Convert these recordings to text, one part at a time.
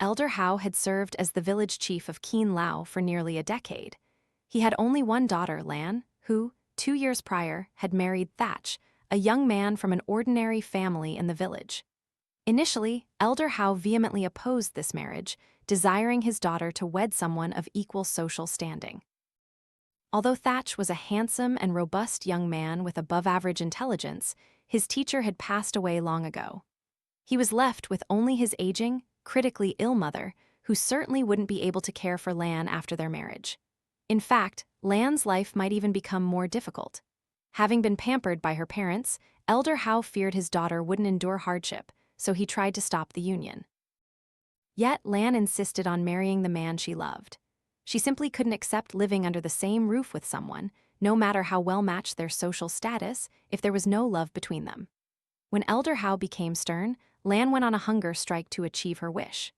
Elder Hao had served as the village chief of Kien Lao for nearly a decade. He had only one daughter, Lan, who, 2 years prior, had married Thach, a young man from an ordinary family in the village. Initially, Elder Hao vehemently opposed this marriage, desiring his daughter to wed someone of equal social standing. Although Thach was a handsome and robust young man with above-average intelligence, his teacher had passed away long ago. He was left with only his aging, critically ill mother, who certainly wouldn't be able to care for Lan after their marriage. In fact, Lan's life might even become more difficult. Having been pampered by her parents, Elder Hao feared his daughter wouldn't endure hardship, so he tried to stop the union. Yet Lan insisted on marrying the man she loved. She simply couldn't accept living under the same roof with someone, no matter how well-matched their social status, if there was no love between them. When Elder Hao became stern, Lan went on a hunger strike to achieve her wish.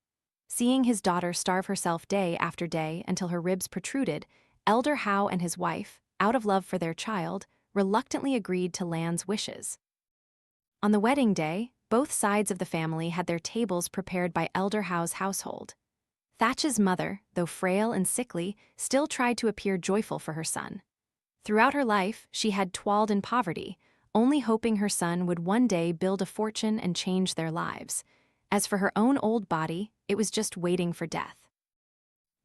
Seeing his daughter starve herself day after day until her ribs protruded, Elder Hao and his wife, out of love for their child, reluctantly agreed to Lan's wishes. On the wedding day, both sides of the family had their tables prepared by Elder Hao's household. Thach's mother, though frail and sickly, still tried to appear joyful for her son. Throughout her life, she had toiled in poverty, only hoping her son would one day build a fortune and change their lives. As for her own old body, it was just waiting for death.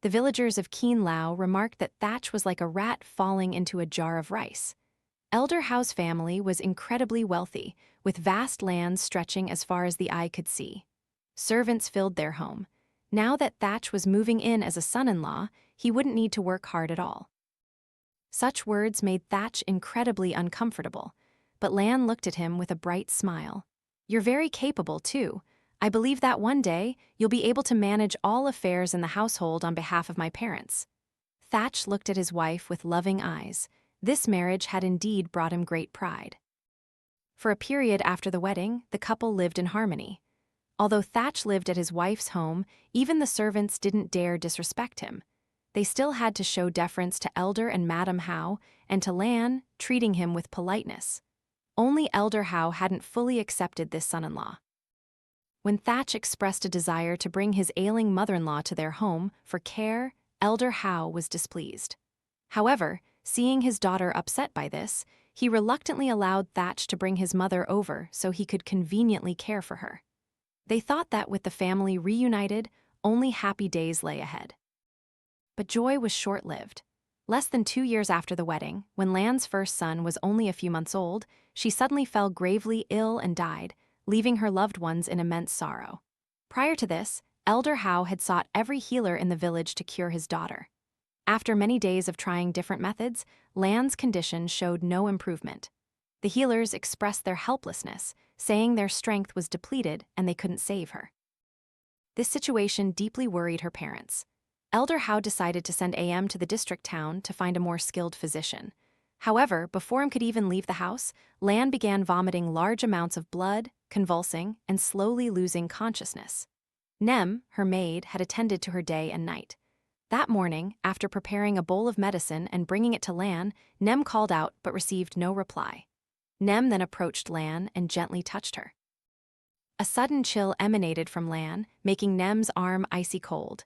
The villagers of Kien Lao remarked that Thach was like a rat falling into a jar of rice. Elder Hao's family was incredibly wealthy, with vast lands stretching as far as the eye could see. Servants filled their home. Now that Thach was moving in as a son-in-law, he wouldn't need to work hard at all. Such words made Thach incredibly uncomfortable, but Lan looked at him with a bright smile. "You're very capable, too. I believe that one day, you'll be able to manage all affairs in the household on behalf of my parents." Thach looked at his wife with loving eyes. This marriage had indeed brought him great pride. For a period after the wedding, the couple lived in harmony. Although Thach lived at his wife's home, even the servants didn't dare disrespect him. They still had to show deference to Elder and Madam Hao, and to Lan, treating him with politeness. Only Elder Hao hadn't fully accepted this son-in-law. When Thach expressed a desire to bring his ailing mother-in-law to their home for care, Elder Hao was displeased. However, seeing his daughter upset by this, he reluctantly allowed Thach to bring his mother over so he could conveniently care for her. They thought that with the family reunited, only happy days lay ahead. But joy was short-lived. Less than 2 years after the wedding, when Lan's first son was only a few months old, she suddenly fell gravely ill and died, leaving her loved ones in immense sorrow. Prior to this, Elder Hao had sought every healer in the village to cure his daughter. After many days of trying different methods, Lan's condition showed no improvement. The healers expressed their helplessness, saying their strength was depleted and they couldn't save her. This situation deeply worried her parents. Elder Hao decided to send AM to the district town to find a more skilled physician. However, before he could even leave the house, Lan began vomiting large amounts of blood, convulsing, and slowly losing consciousness. Nem, her maid, had attended to her day and night. That morning, after preparing a bowl of medicine and bringing it to Lan, Nem called out but received no reply. Nem then approached Lan and gently touched her. A sudden chill emanated from Lan, making Nem's arm icy cold.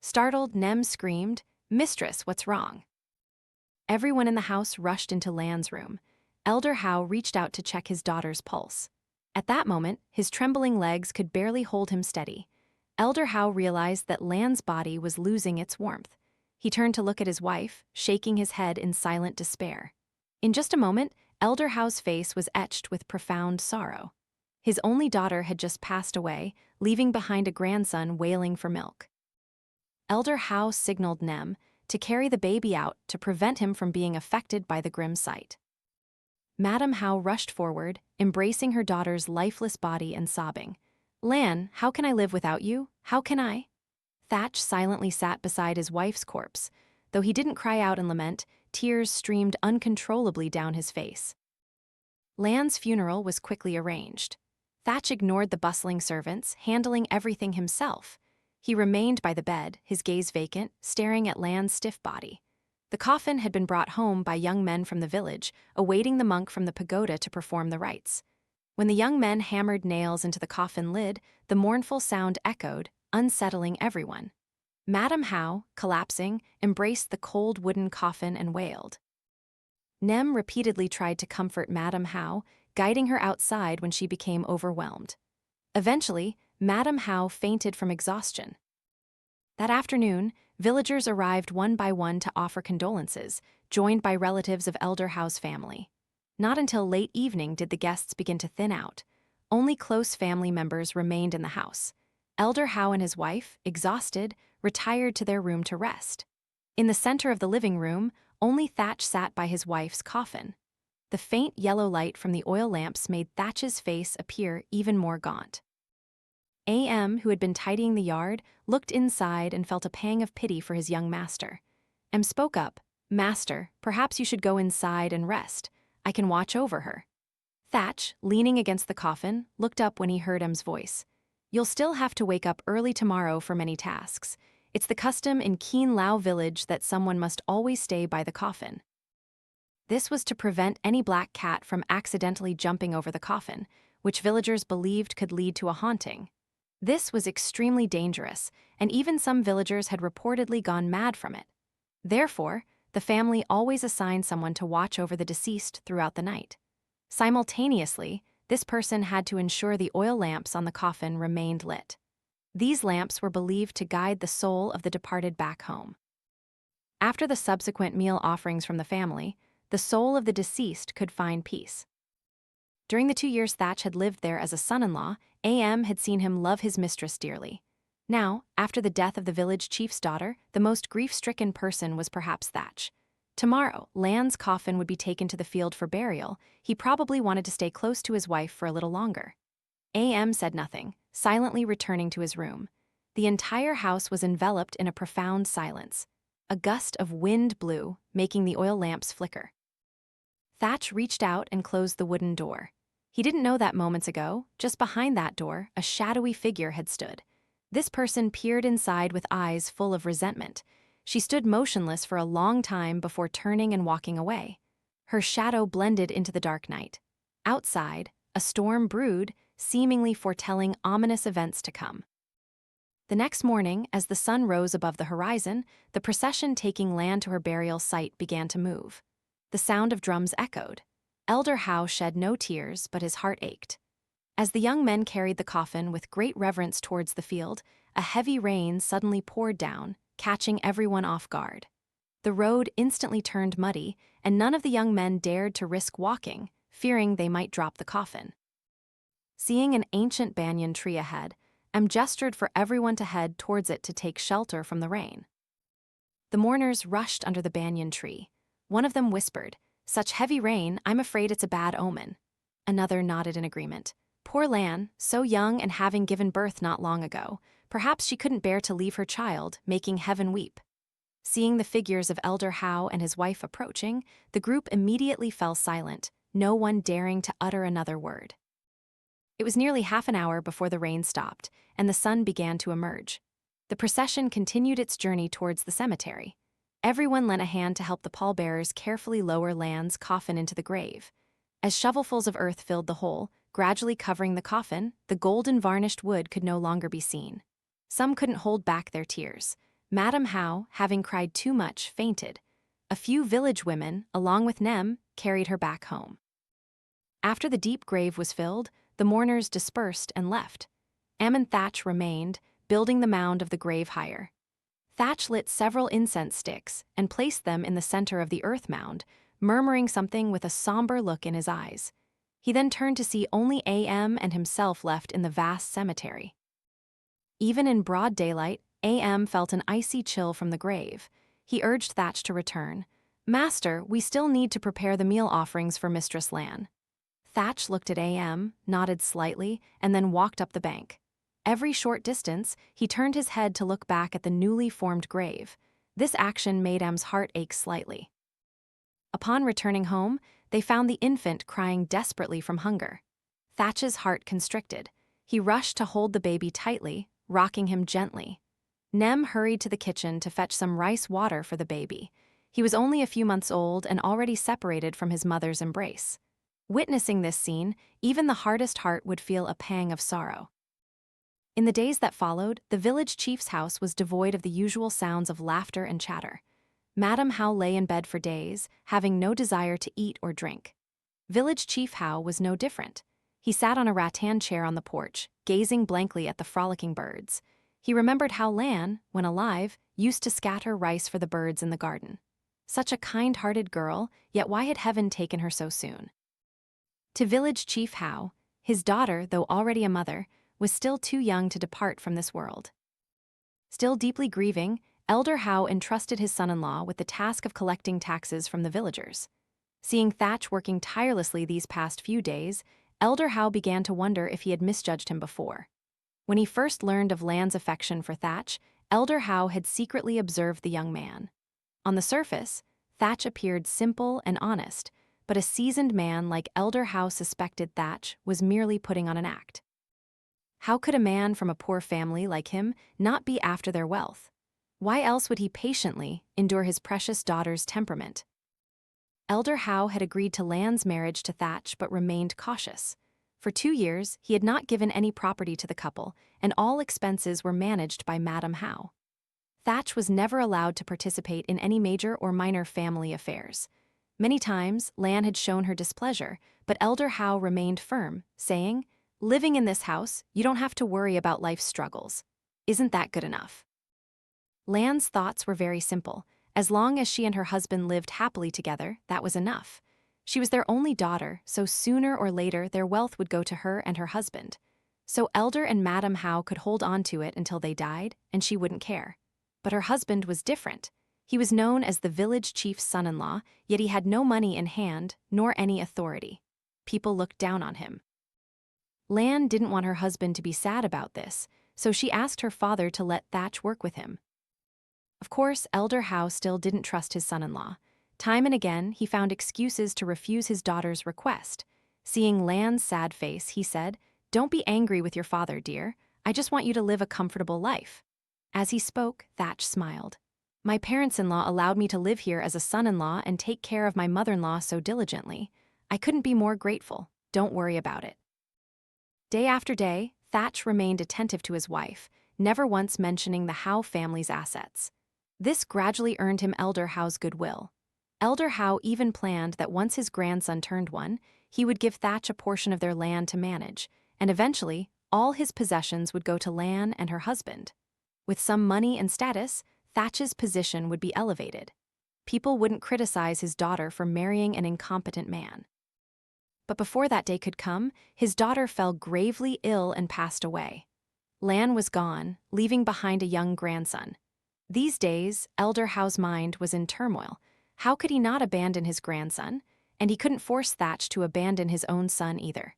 Startled, Nem screamed, "Mistress, what's wrong?" Everyone in the house rushed into Lan's room. Elder Hao reached out to check his daughter's pulse. At that moment, his trembling legs could barely hold him steady. Elder Hao realized that Lan's body was losing its warmth. He turned to look at his wife, shaking his head in silent despair. In just a moment, Elder Hao's face was etched with profound sorrow. His only daughter had just passed away, leaving behind a grandson wailing for milk. Elder Hao signaled Nem to carry the baby out to prevent him from being affected by the grim sight. Madam Hao rushed forward, embracing her daughter's lifeless body and sobbing. "Lan, how can I live without you? How can I?" Thach silently sat beside his wife's corpse. Though he didn't cry out in lament, tears streamed uncontrollably down his face. Lan's funeral was quickly arranged. Thach ignored the bustling servants, handling everything himself. He remained by the bed, his gaze vacant, staring at Lan's stiff body. The coffin had been brought home by young men from the village, awaiting the monk from the pagoda to perform the rites. When the young men hammered nails into the coffin lid, the mournful sound echoed, unsettling everyone. Madame How, collapsing, embraced the cold wooden coffin and wailed. Nem repeatedly tried to comfort Madame How, guiding her outside when she became overwhelmed. Eventually, Madame How fainted from exhaustion. That afternoon, villagers arrived one by one to offer condolences, joined by relatives of Elder How's family. Not until late evening did the guests begin to thin out. Only close family members remained in the house. Elder How and his wife, exhausted, retired to their room to rest. In the center of the living room, only Thach sat by his wife's coffin. The faint yellow light from the oil lamps made Thach's face appear even more gaunt. A.M., who had been tidying the yard, looked inside and felt a pang of pity for his young master. M spoke up, "Master, perhaps you should go inside and rest. I can watch over her." Thach, leaning against the coffin, looked up when he heard M's voice. "You'll still have to wake up early tomorrow for many tasks. It's the custom in Kien Lao village that someone must always stay by the coffin." This was to prevent any black cat from accidentally jumping over the coffin, which villagers believed could lead to a haunting. This was extremely dangerous, and even some villagers had reportedly gone mad from it. Therefore, the family always assigned someone to watch over the deceased throughout the night. Simultaneously, this person had to ensure the oil lamps on the coffin remained lit. These lamps were believed to guide the soul of the departed back home. After the subsequent meal offerings from the family, the soul of the deceased could find peace. During the 2 years Thach had lived there as a son-in-law, A.M. had seen him love his mistress dearly. Now, after the death of the village chief's daughter, the most grief-stricken person was perhaps Thach. Tomorrow, Lan's coffin would be taken to the field for burial. He probably wanted to stay close to his wife for a little longer. A.M. said nothing, silently returning to his room. The entire house was enveloped in a profound silence. A gust of wind blew, making the oil lamps flicker. Thach reached out and closed the wooden door. He didn't know that moments ago, just behind that door, a shadowy figure had stood. This person peered inside with eyes full of resentment. She stood motionless for a long time before turning and walking away. Her shadow blended into the dark night. Outside, a storm brewed, seemingly foretelling ominous events to come. The next morning, as the sun rose above the horizon, the procession taking Lan to her burial site began to move. The sound of drums echoed. Elder How shed no tears, but his heart ached. As the young men carried the coffin with great reverence towards the field, a heavy rain suddenly poured down, catching everyone off guard. The road instantly turned muddy, and none of the young men dared to risk walking, fearing they might drop the coffin. Seeing an ancient banyan tree ahead, M gestured for everyone to head towards it to take shelter from the rain. The mourners rushed under the banyan tree. One of them whispered, "Such heavy rain, I'm afraid it's a bad omen." Another nodded in agreement. Poor Lan, so young and having given birth not long ago, perhaps she couldn't bear to leave her child, making heaven weep. Seeing the figures of Elder How and his wife approaching, the group immediately fell silent, no one daring to utter another word. It was nearly half an hour before the rain stopped, and the sun began to emerge. The procession continued its journey towards the cemetery. Everyone lent a hand to help the pallbearers carefully lower Lan's coffin into the grave. As shovelfuls of earth filled the hole, gradually covering the coffin, the golden varnished wood could no longer be seen. Some couldn't hold back their tears. Madame How, having cried too much, fainted. A few village women, along with Nem, carried her back home. After the deep grave was filled, the mourners dispersed and left. Am and Thach remained, building the mound of the grave higher. Thach lit several incense sticks and placed them in the center of the earth mound, murmuring something with a somber look in his eyes. He then turned to see only A.M. and himself left in the vast cemetery. Even in broad daylight, A.M. felt an icy chill from the grave. He urged Thach to return. "Master, we still need to prepare the meal offerings for Mistress Lan." Thach looked at A.M., nodded slightly, and then walked up the bank. Every short distance, he turned his head to look back at the newly formed grave. This action made M's heart ache slightly. Upon returning home, they found the infant crying desperately from hunger. Thach's heart constricted. He rushed to hold the baby tightly, rocking him gently. Nem hurried to the kitchen to fetch some rice water for the baby. He was only a few months old and already separated from his mother's embrace. Witnessing this scene, even the hardest heart would feel a pang of sorrow. In the days that followed, the village chief's house was devoid of the usual sounds of laughter and chatter. Madam How lay in bed for days, having no desire to eat or drink. Village Chief How was no different. He sat on a rattan chair on the porch, gazing blankly at the frolicking birds. He remembered how Lan, when alive, used to scatter rice for the birds in the garden. Such a kind-hearted girl, yet why had heaven taken her so soon? To Village Chief How, his daughter, though already a mother, was still too young to depart from this world. Still deeply grieving, Elder How entrusted his son-in-law with the task of collecting taxes from the villagers. Seeing Thach working tirelessly these past few days, Elder How began to wonder if he had misjudged him before. When he first learned of Lan's affection for Thach, Elder How had secretly observed the young man. On the surface, Thach appeared simple and honest, but a seasoned man like Elder How suspected Thach was merely putting on an act. How could a man from a poor family like him not be after their wealth? Why else would he patiently endure his precious daughter's temperament? Elder How had agreed to Lan's marriage to Thach but remained cautious. For 2 years, he had not given any property to the couple, and all expenses were managed by Madam How. Thach was never allowed to participate in any major or minor family affairs. Many times, Lan had shown her displeasure, but Elder How remained firm, saying, "Living in this house, you don't have to worry about life's struggles. Isn't that good enough?" Lan's thoughts were very simple. As long as she and her husband lived happily together, that was enough. She was their only daughter, so sooner or later their wealth would go to her and her husband. So Elder and Madam How could hold on to it until they died, and she wouldn't care. But her husband was different. He was known as the village chief's son-in-law, yet he had no money in hand, nor any authority. People looked down on him. Lan didn't want her husband to be sad about this, so she asked her father to let Thach work with him. Of course, Elder How still didn't trust his son-in-law. Time and again, he found excuses to refuse his daughter's request. Seeing Lan's sad face, he said, "Don't be angry with your father, dear. I just want you to live a comfortable life." As he spoke, Thach smiled. "My parents-in-law allowed me to live here as a son-in-law and take care of my mother-in-law so diligently. I couldn't be more grateful. Don't worry about it." Day after day, Thach remained attentive to his wife, never once mentioning the How family's assets. This gradually earned him Elder How's goodwill. Elder How even planned that once his grandson turned 1, he would give Thach a portion of their land to manage, and eventually, all his possessions would go to Lan and her husband. With some money and status, Thach's position would be elevated. People wouldn't criticize his daughter for marrying an incompetent man. But before that day could come, his daughter fell gravely ill and passed away. Lan was gone, leaving behind a young grandson. These days, Elder How's mind was in turmoil. How could he not abandon his grandson? And he couldn't force Thach to abandon his own son either.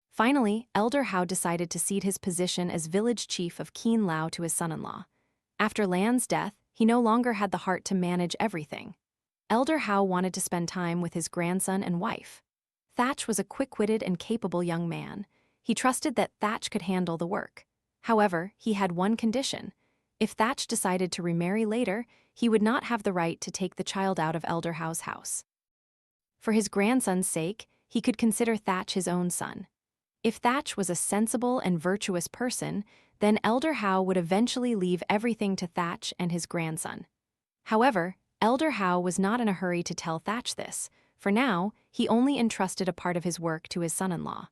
Finally, Elder How decided to cede his position as village chief of Kien Lao to his son-in-law. After Lan's death, he no longer had the heart to manage everything. Elder How wanted to spend time with his grandson and wife. Thach was a quick-witted and capable young man. He trusted that Thach could handle the work. However, he had one condition. If Thach decided to remarry later, he would not have the right to take the child out of Elder How's house. For his grandson's sake, he could consider Thach his own son. If Thach was a sensible and virtuous person, then Elder How would eventually leave everything to Thach and his grandson. However, Elder How was not in a hurry to tell Thach this. For now, he only entrusted a part of his work to his son-in-law.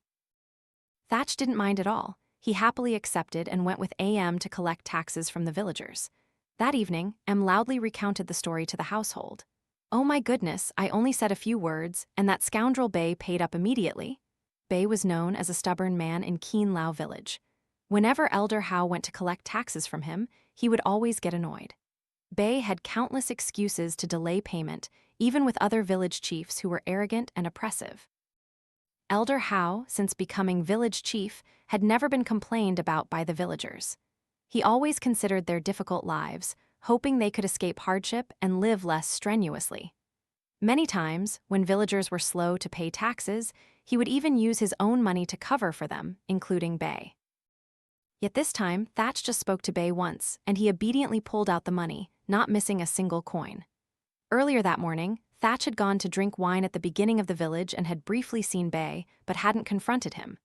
Thach didn't mind at all. He happily accepted and went with AM to collect taxes from the villagers. That evening, M loudly recounted the story to the household. "Oh my goodness, I only said a few words, and that scoundrel Bay paid up immediately." Bay was known as a stubborn man in Kien Lao village. Whenever Elder How went to collect taxes from him, he would always get annoyed. Bay had countless excuses to delay payment, even with other village chiefs who were arrogant and oppressive. Elder How, since becoming village chief, had never been complained about by the villagers. He always considered their difficult lives, hoping they could escape hardship and live less strenuously. Many times, when villagers were slow to pay taxes, he would even use his own money to cover for them, including Bay. Yet this time, Thach just spoke to Bay once, and he obediently pulled out the money, not missing a single coin. Earlier that morning, Thach had gone to drink wine at the beginning of the village and had briefly seen Bay, but hadn't confronted him.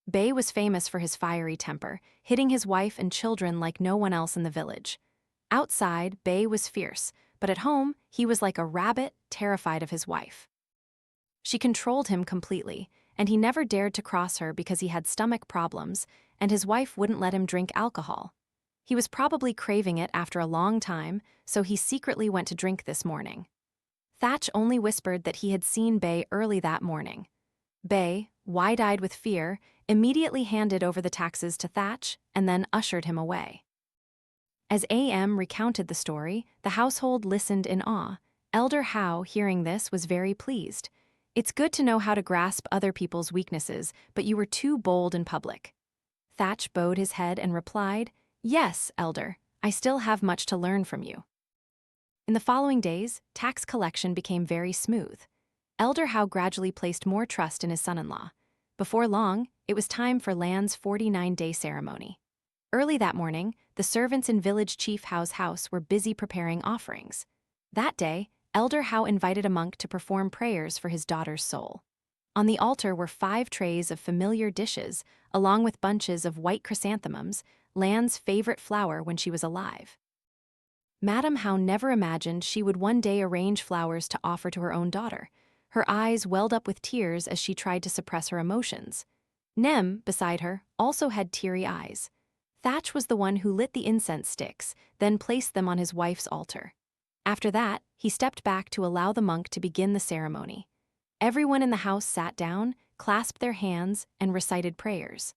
Bei was famous for his fiery temper, hitting his wife and children like no one else in the village. Outside, Bei was fierce, but at home, he was like a rabbit, terrified of his wife. She controlled him completely, and he never dared to cross her because he had stomach problems, and his wife wouldn't let him drink alcohol. He was probably craving it after a long time, so he secretly went to drink this morning. Thach only whispered that he had seen Bei early that morning. Bei, wide-eyed with fear, immediately handed over the taxes to Thach and then ushered him away. As AM recounted the story, the household listened in awe. Elder Hao, hearing this, was very pleased. It's good to know how to grasp other people's weaknesses, but you were too bold in public. Thach bowed his head and replied, "Yes, Elder, I still have much to learn from you." In the following days, tax collection became very smooth. Elder Hao gradually placed more trust in his son-in-law. Before long, it was time for Lan's 49-day ceremony. Early that morning, the servants in village chief Hao's house were busy preparing offerings. That day, Elder Hao invited a monk to perform prayers for his daughter's soul. On the altar were 5 trays of familiar dishes, along with bunches of white chrysanthemums, Lan's favorite flower when she was alive. Madame Hao never imagined she would one day arrange flowers to offer to her own daughter. Her eyes welled up with tears as she tried to suppress her emotions. Nem, beside her, also had teary eyes. Thach was the one who lit the incense sticks, then placed them on his wife's altar. After that, he stepped back to allow the monk to begin the ceremony. Everyone in the house sat down, clasped their hands, and recited prayers.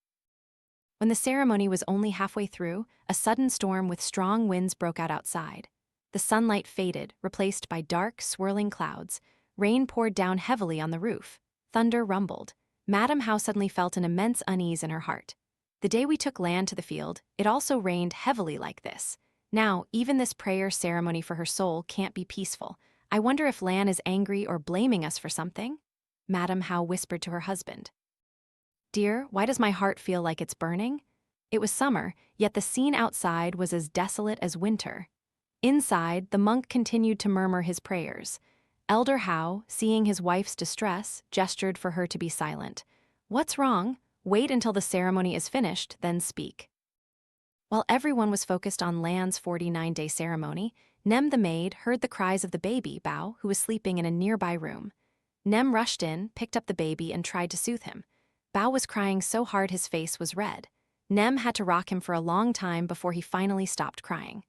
When the ceremony was only halfway through, a sudden storm with strong winds broke out outside. The sunlight faded, replaced by dark, swirling clouds. Rain poured down heavily on the roof. Thunder rumbled. Madame Hao suddenly felt an immense unease in her heart. The day we took Lan to the field, it also rained heavily like this. Now, even this prayer ceremony for her soul can't be peaceful. I wonder if Lan is angry or blaming us for something? Madame Hao whispered to her husband. Dear, why does my heart feel like it's burning? It was summer, yet the scene outside was as desolate as winter. Inside, the monk continued to murmur his prayers. Elder Hao, seeing his wife's distress, gestured for her to be silent. What's wrong? Wait until the ceremony is finished, then speak. While everyone was focused on Lan's 49-day ceremony, Nem the maid heard the cries of the baby, Bao, who was sleeping in a nearby room. Nem rushed in, picked up the baby, and tried to soothe him. Bao was crying so hard his face was red. Nem had to rock him for a long time before he finally stopped crying.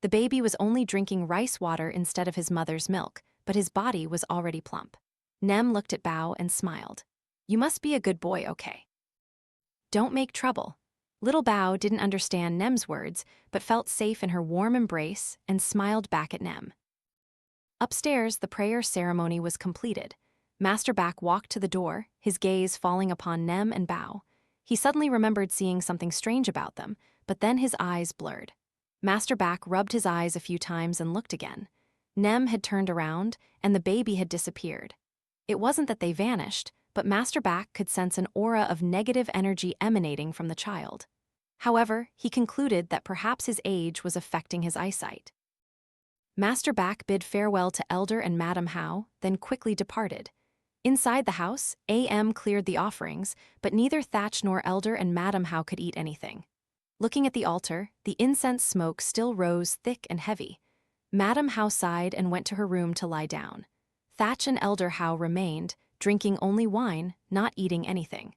The baby was only drinking rice water instead of his mother's milk, but his body was already plump. Nem looked at Bao and smiled. You must be a good boy, okay? Don't make trouble. Little Bao didn't understand Nem's words, but felt safe in her warm embrace and smiled back at Nem. Upstairs, the prayer ceremony was completed. Master Bak walked to the door, his gaze falling upon Nem and Bao. He suddenly remembered seeing something strange about them, but then his eyes blurred. Master Bak rubbed his eyes a few times and looked again. Nem had turned around, and the baby had disappeared. It wasn't that they vanished, but Master Bak could sense an aura of negative energy emanating from the child. However, he concluded that perhaps his age was affecting his eyesight. Master Bak bid farewell to Elder and Madame Hao, then quickly departed. Inside the house, AM cleared the offerings, but neither Thach nor Elder and Madame Hao could eat anything. Looking at the altar, the incense smoke still rose thick and heavy. Madame Hao sighed and went to her room to lie down. Thach and Elder Hao remained, drinking only wine, not eating anything.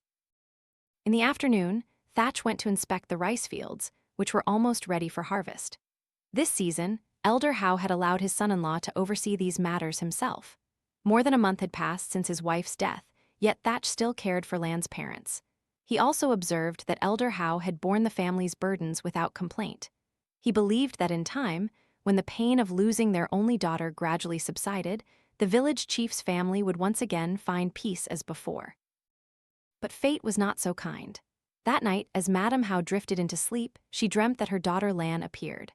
In the afternoon, Thach went to inspect the rice fields, which were almost ready for harvest. This season, Elder Hao had allowed his son-in-law to oversee these matters himself. More than a month had passed since his wife's death, yet Thach still cared for Lan's parents. He also observed that Elder Hao had borne the family's burdens without complaint. He believed that in time, when the pain of losing their only daughter gradually subsided, the village chief's family would once again find peace as before. But fate was not so kind. That night, as Madame Hao drifted into sleep, she dreamt that her daughter Lan appeared.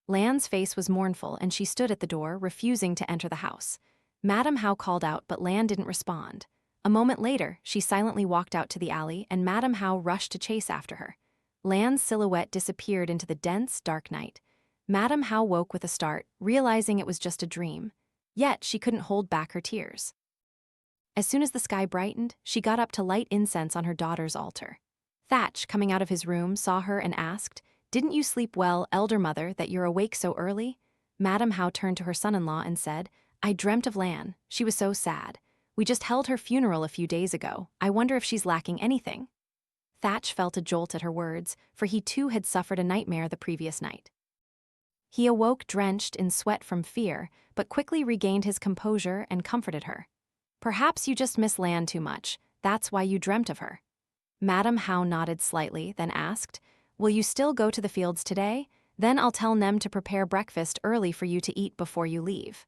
Lan's face was mournful, and she stood at the door, refusing to enter the house. Madame Hao called out, but Lan didn't respond. A moment later, she silently walked out to the alley, and Madame Hao rushed to chase after her. Lan's silhouette disappeared into the dense, dark night. Madame Hao woke with a start, realizing it was just a dream. Yet she couldn't hold back her tears. As soon as the sky brightened, she got up to light incense on her daughter's altar. Thach, coming out of his room, saw her and asked, "Didn't you sleep well, elder mother, that you're awake so early?" Madame How turned to her son-in-law and said, "I dreamt of Lan. She was so sad. We just held her funeral a few days ago. I wonder if she's lacking anything." Thach felt a jolt at her words, for he too had suffered a nightmare the previous night. He awoke drenched in sweat from fear, but quickly regained his composure and comforted her. "Perhaps you just miss Lan too much. That's why you dreamt of her." Madame How nodded slightly, then asked, "Will you still go to the fields today? Then I'll tell Nem to prepare breakfast early for you to eat before you leave."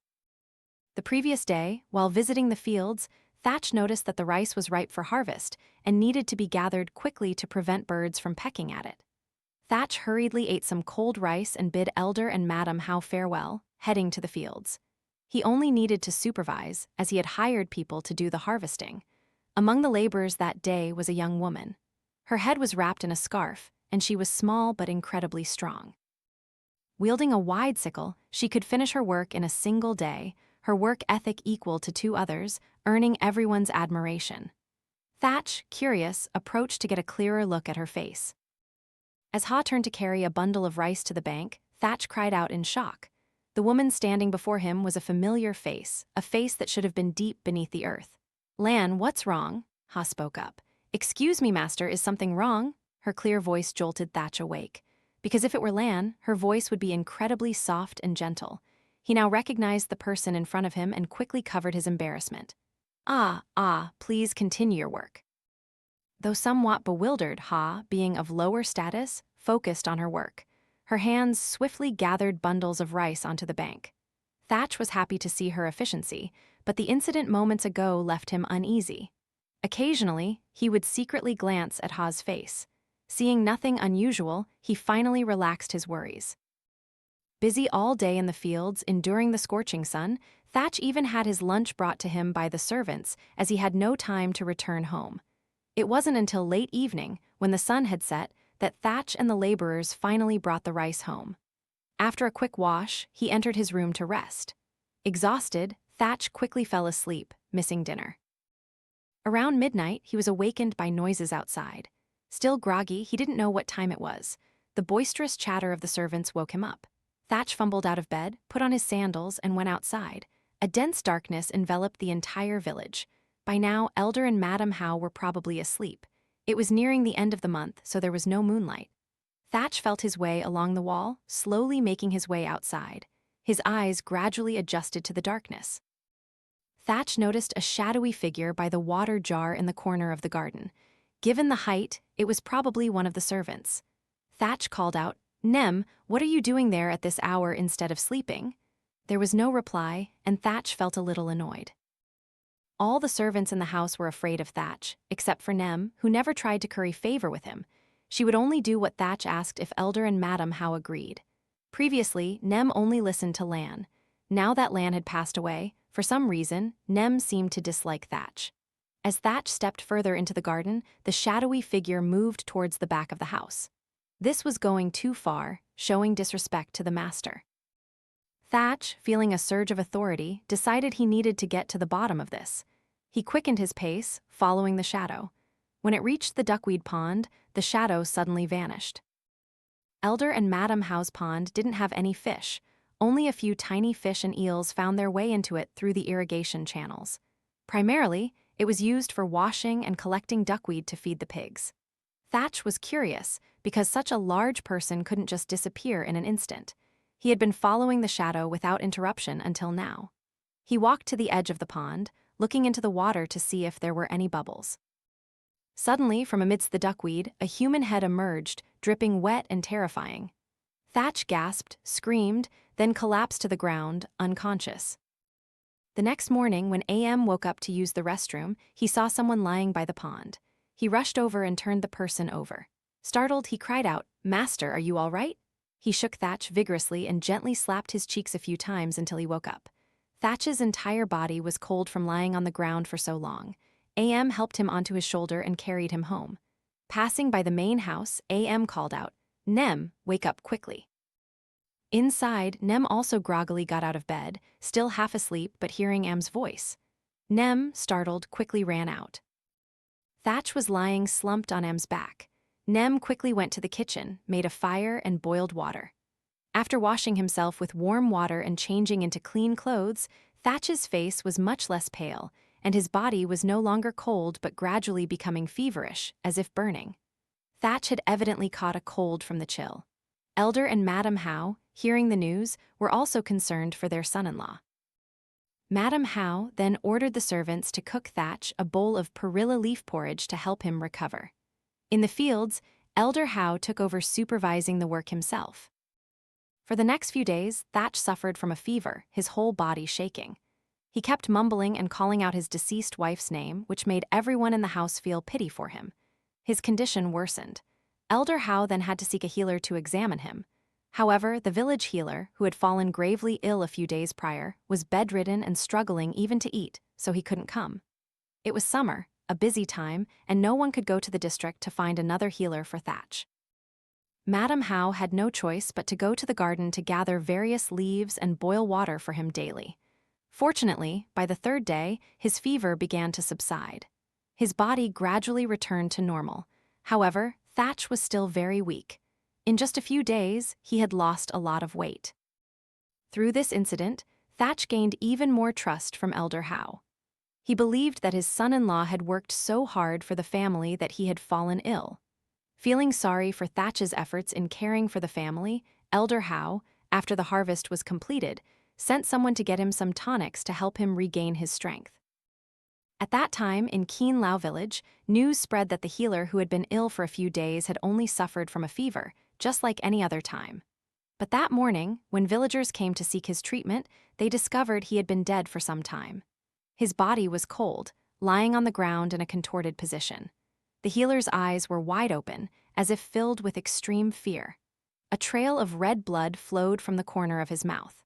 The previous day, while visiting the fields, Thach noticed that the rice was ripe for harvest and needed to be gathered quickly to prevent birds from pecking at it. Thach hurriedly ate some cold rice and bid Elder and Madame How farewell, heading to the fields. He only needed to supervise, as he had hired people to do the harvesting. Among the laborers that day was a young woman. Her head was wrapped in a scarf, and she was small but incredibly strong. Wielding a wide sickle, she could finish her work in a single day, her work ethic equal to two others, earning everyone's admiration. Thach, curious, approached to get a clearer look at her face. As Ha turned to carry a bundle of rice to the bank, Thach cried out in shock. The woman standing before him was a familiar face, a face that should have been deep beneath the earth. "Lan, what's wrong?" Ha spoke up. "Excuse me, master, is something wrong?" Her clear voice jolted Thach awake. Because if it were Lan, her voice would be incredibly soft and gentle. He now recognized the person in front of him and quickly covered his embarrassment. Please continue your work." Though somewhat bewildered, Ha, being of lower status, focused on her work. Her hands swiftly gathered bundles of rice onto the bank. Thach was happy to see her efficiency, but the incident moments ago left him uneasy. Occasionally, he would secretly glance at Ha's face. Seeing nothing unusual, he finally relaxed his worries. Busy all day in the fields, enduring the scorching sun, Thach even had his lunch brought to him by the servants, as he had no time to return home. It wasn't until late evening, when the sun had set, that Thach and the laborers finally brought the rice home. After a quick wash, he entered his room to rest. Exhausted, Thach quickly fell asleep, missing dinner. Around midnight, he was awakened by noises outside. Still groggy, he didn't know what time it was. The boisterous chatter of the servants woke him up. Thach fumbled out of bed, put on his sandals, and went outside. A dense darkness enveloped the entire village. By now, Elder and Madame How were probably asleep. It was nearing the end of the month, so there was no moonlight. Thach felt his way along the wall, slowly making his way outside. His eyes gradually adjusted to the darkness. Thach noticed a shadowy figure by the water jar in the corner of the garden. Given the height, it was probably one of the servants. Thach called out, "Nem, what are you doing there at this hour instead of sleeping?" There was no reply, and Thach felt a little annoyed. All the servants in the house were afraid of Thach, except for Nem, who never tried to curry favor with him. She would only do what Thach asked if Elder and Madame How agreed. Previously, Nem only listened to Lan. Now that Lan had passed away, for some reason, Nem seemed to dislike Thach. As Thach stepped further into the garden, the shadowy figure moved towards the back of the house. This was going too far, showing disrespect to the master. Thach, feeling a surge of authority, decided he needed to get to the bottom of this. He quickened his pace, following the shadow. When it reached the duckweed pond, the shadow suddenly vanished. Elder and Madame How's pond didn't have any fish. Only a few tiny fish and eels found their way into it through the irrigation channels. Primarily, it was used for washing and collecting duckweed to feed the pigs. Thach was curious, because such a large person couldn't just disappear in an instant. He had been following the shadow without interruption until now. He walked to the edge of the pond, looking into the water to see if there were any bubbles. Suddenly, from amidst the duckweed, a human head emerged, dripping wet and terrifying. Thach gasped, screamed, then collapsed to the ground, unconscious. The next morning, when AM woke up to use the restroom, he saw someone lying by the pond. He rushed over and turned the person over. Startled, he cried out, "Master, are you all right?" He shook Thach vigorously and gently slapped his cheeks a few times until he woke up. Thach's entire body was cold from lying on the ground for so long. AM helped him onto his shoulder and carried him home. Passing by the main house, AM called out, "Nem, wake up quickly." Inside, Nem also groggily got out of bed, still half asleep but hearing Am's voice. Nem, startled, quickly ran out. Thach was lying slumped on Am's back. Nem quickly went to the kitchen, made a fire, and boiled water. After washing himself with warm water and changing into clean clothes, Thach's face was much less pale, and his body was no longer cold but gradually becoming feverish, as if burning. Thach had evidently caught a cold from the chill. Elder and Madame Howe, hearing the news, were also concerned for their son-in-law. Madame Howe then ordered the servants to cook Thach a bowl of perilla leaf porridge to help him recover. In the fields, Elder Howe took over supervising the work himself. For the next few days, Thach suffered from a fever, his whole body shaking. He kept mumbling and calling out his deceased wife's name, which made everyone in the house feel pity for him. His condition worsened. Elder Howe then had to seek a healer to examine him. However, the village healer, who had fallen gravely ill a few days prior, was bedridden and struggling even to eat, so he couldn't come. It was summer, a busy time, and no one could go to the district to find another healer for Thach. Madame Howe had no choice but to go to the garden to gather various leaves and boil water for him daily. Fortunately, by the third day, his fever began to subside. His body gradually returned to normal. However, Thach was still very weak. In just a few days, he had lost a lot of weight. Through this incident, Thach gained even more trust from Elder Howe. He believed that his son-in-law had worked so hard for the family that he had fallen ill. Feeling sorry for Thach's efforts in caring for the family, Elder Howe, after the harvest was completed, sent someone to get him some tonics to help him regain his strength. At that time, in Kien Lao village, news spread that the healer who had been ill for a few days had only suffered from a fever, just like any other time. But that morning, when villagers came to seek his treatment, they discovered he had been dead for some time. His body was cold, lying on the ground in a contorted position. The healer's eyes were wide open, as if filled with extreme fear. A trail of red blood flowed from the corner of his mouth.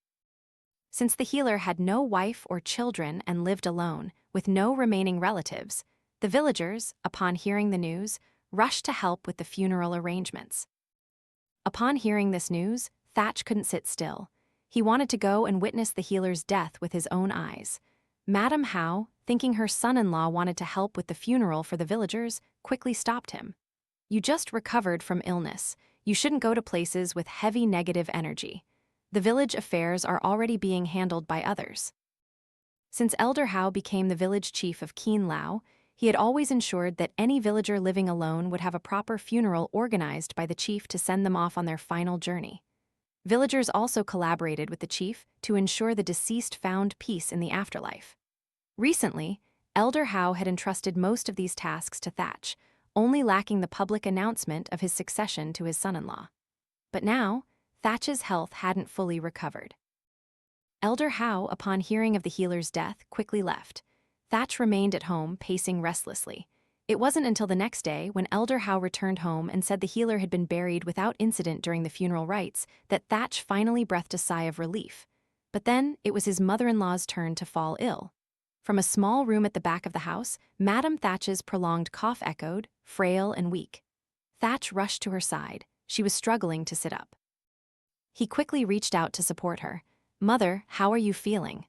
Since the healer had no wife or children and lived alone, with no remaining relatives, the villagers, upon hearing the news, rushed to help with the funeral arrangements. Upon hearing this news, Thach couldn't sit still. He wanted to go and witness the healer's death with his own eyes. Madame Howe, thinking her son-in-law wanted to help with the funeral for the villagers, quickly stopped him. "You just recovered from illness. You shouldn't go to places with heavy negative energy. The village affairs are already being handled by others." Since Elder Howe became the village chief of Kien Lao, he had always ensured that any villager living alone would have a proper funeral organized by the chief to send them off on their final journey. Villagers also collaborated with the chief to ensure the deceased found peace in the afterlife. Recently, Elder Howe had entrusted most of these tasks to Thach, only lacking the public announcement of his succession to his son-in-law. But now, Thach's health hadn't fully recovered. Elder Howe, upon hearing of the healer's death, quickly left. Thach remained at home, pacing restlessly. It wasn't until the next day, when Elder Howe returned home and said the healer had been buried without incident during the funeral rites, that Thach finally breathed a sigh of relief. But then, it was his mother-in-law's turn to fall ill. From a small room at the back of the house, Madame Thach's prolonged cough echoed, frail and weak. Thach rushed to her side. She was struggling to sit up. He quickly reached out to support her. "Mother, how are you feeling?"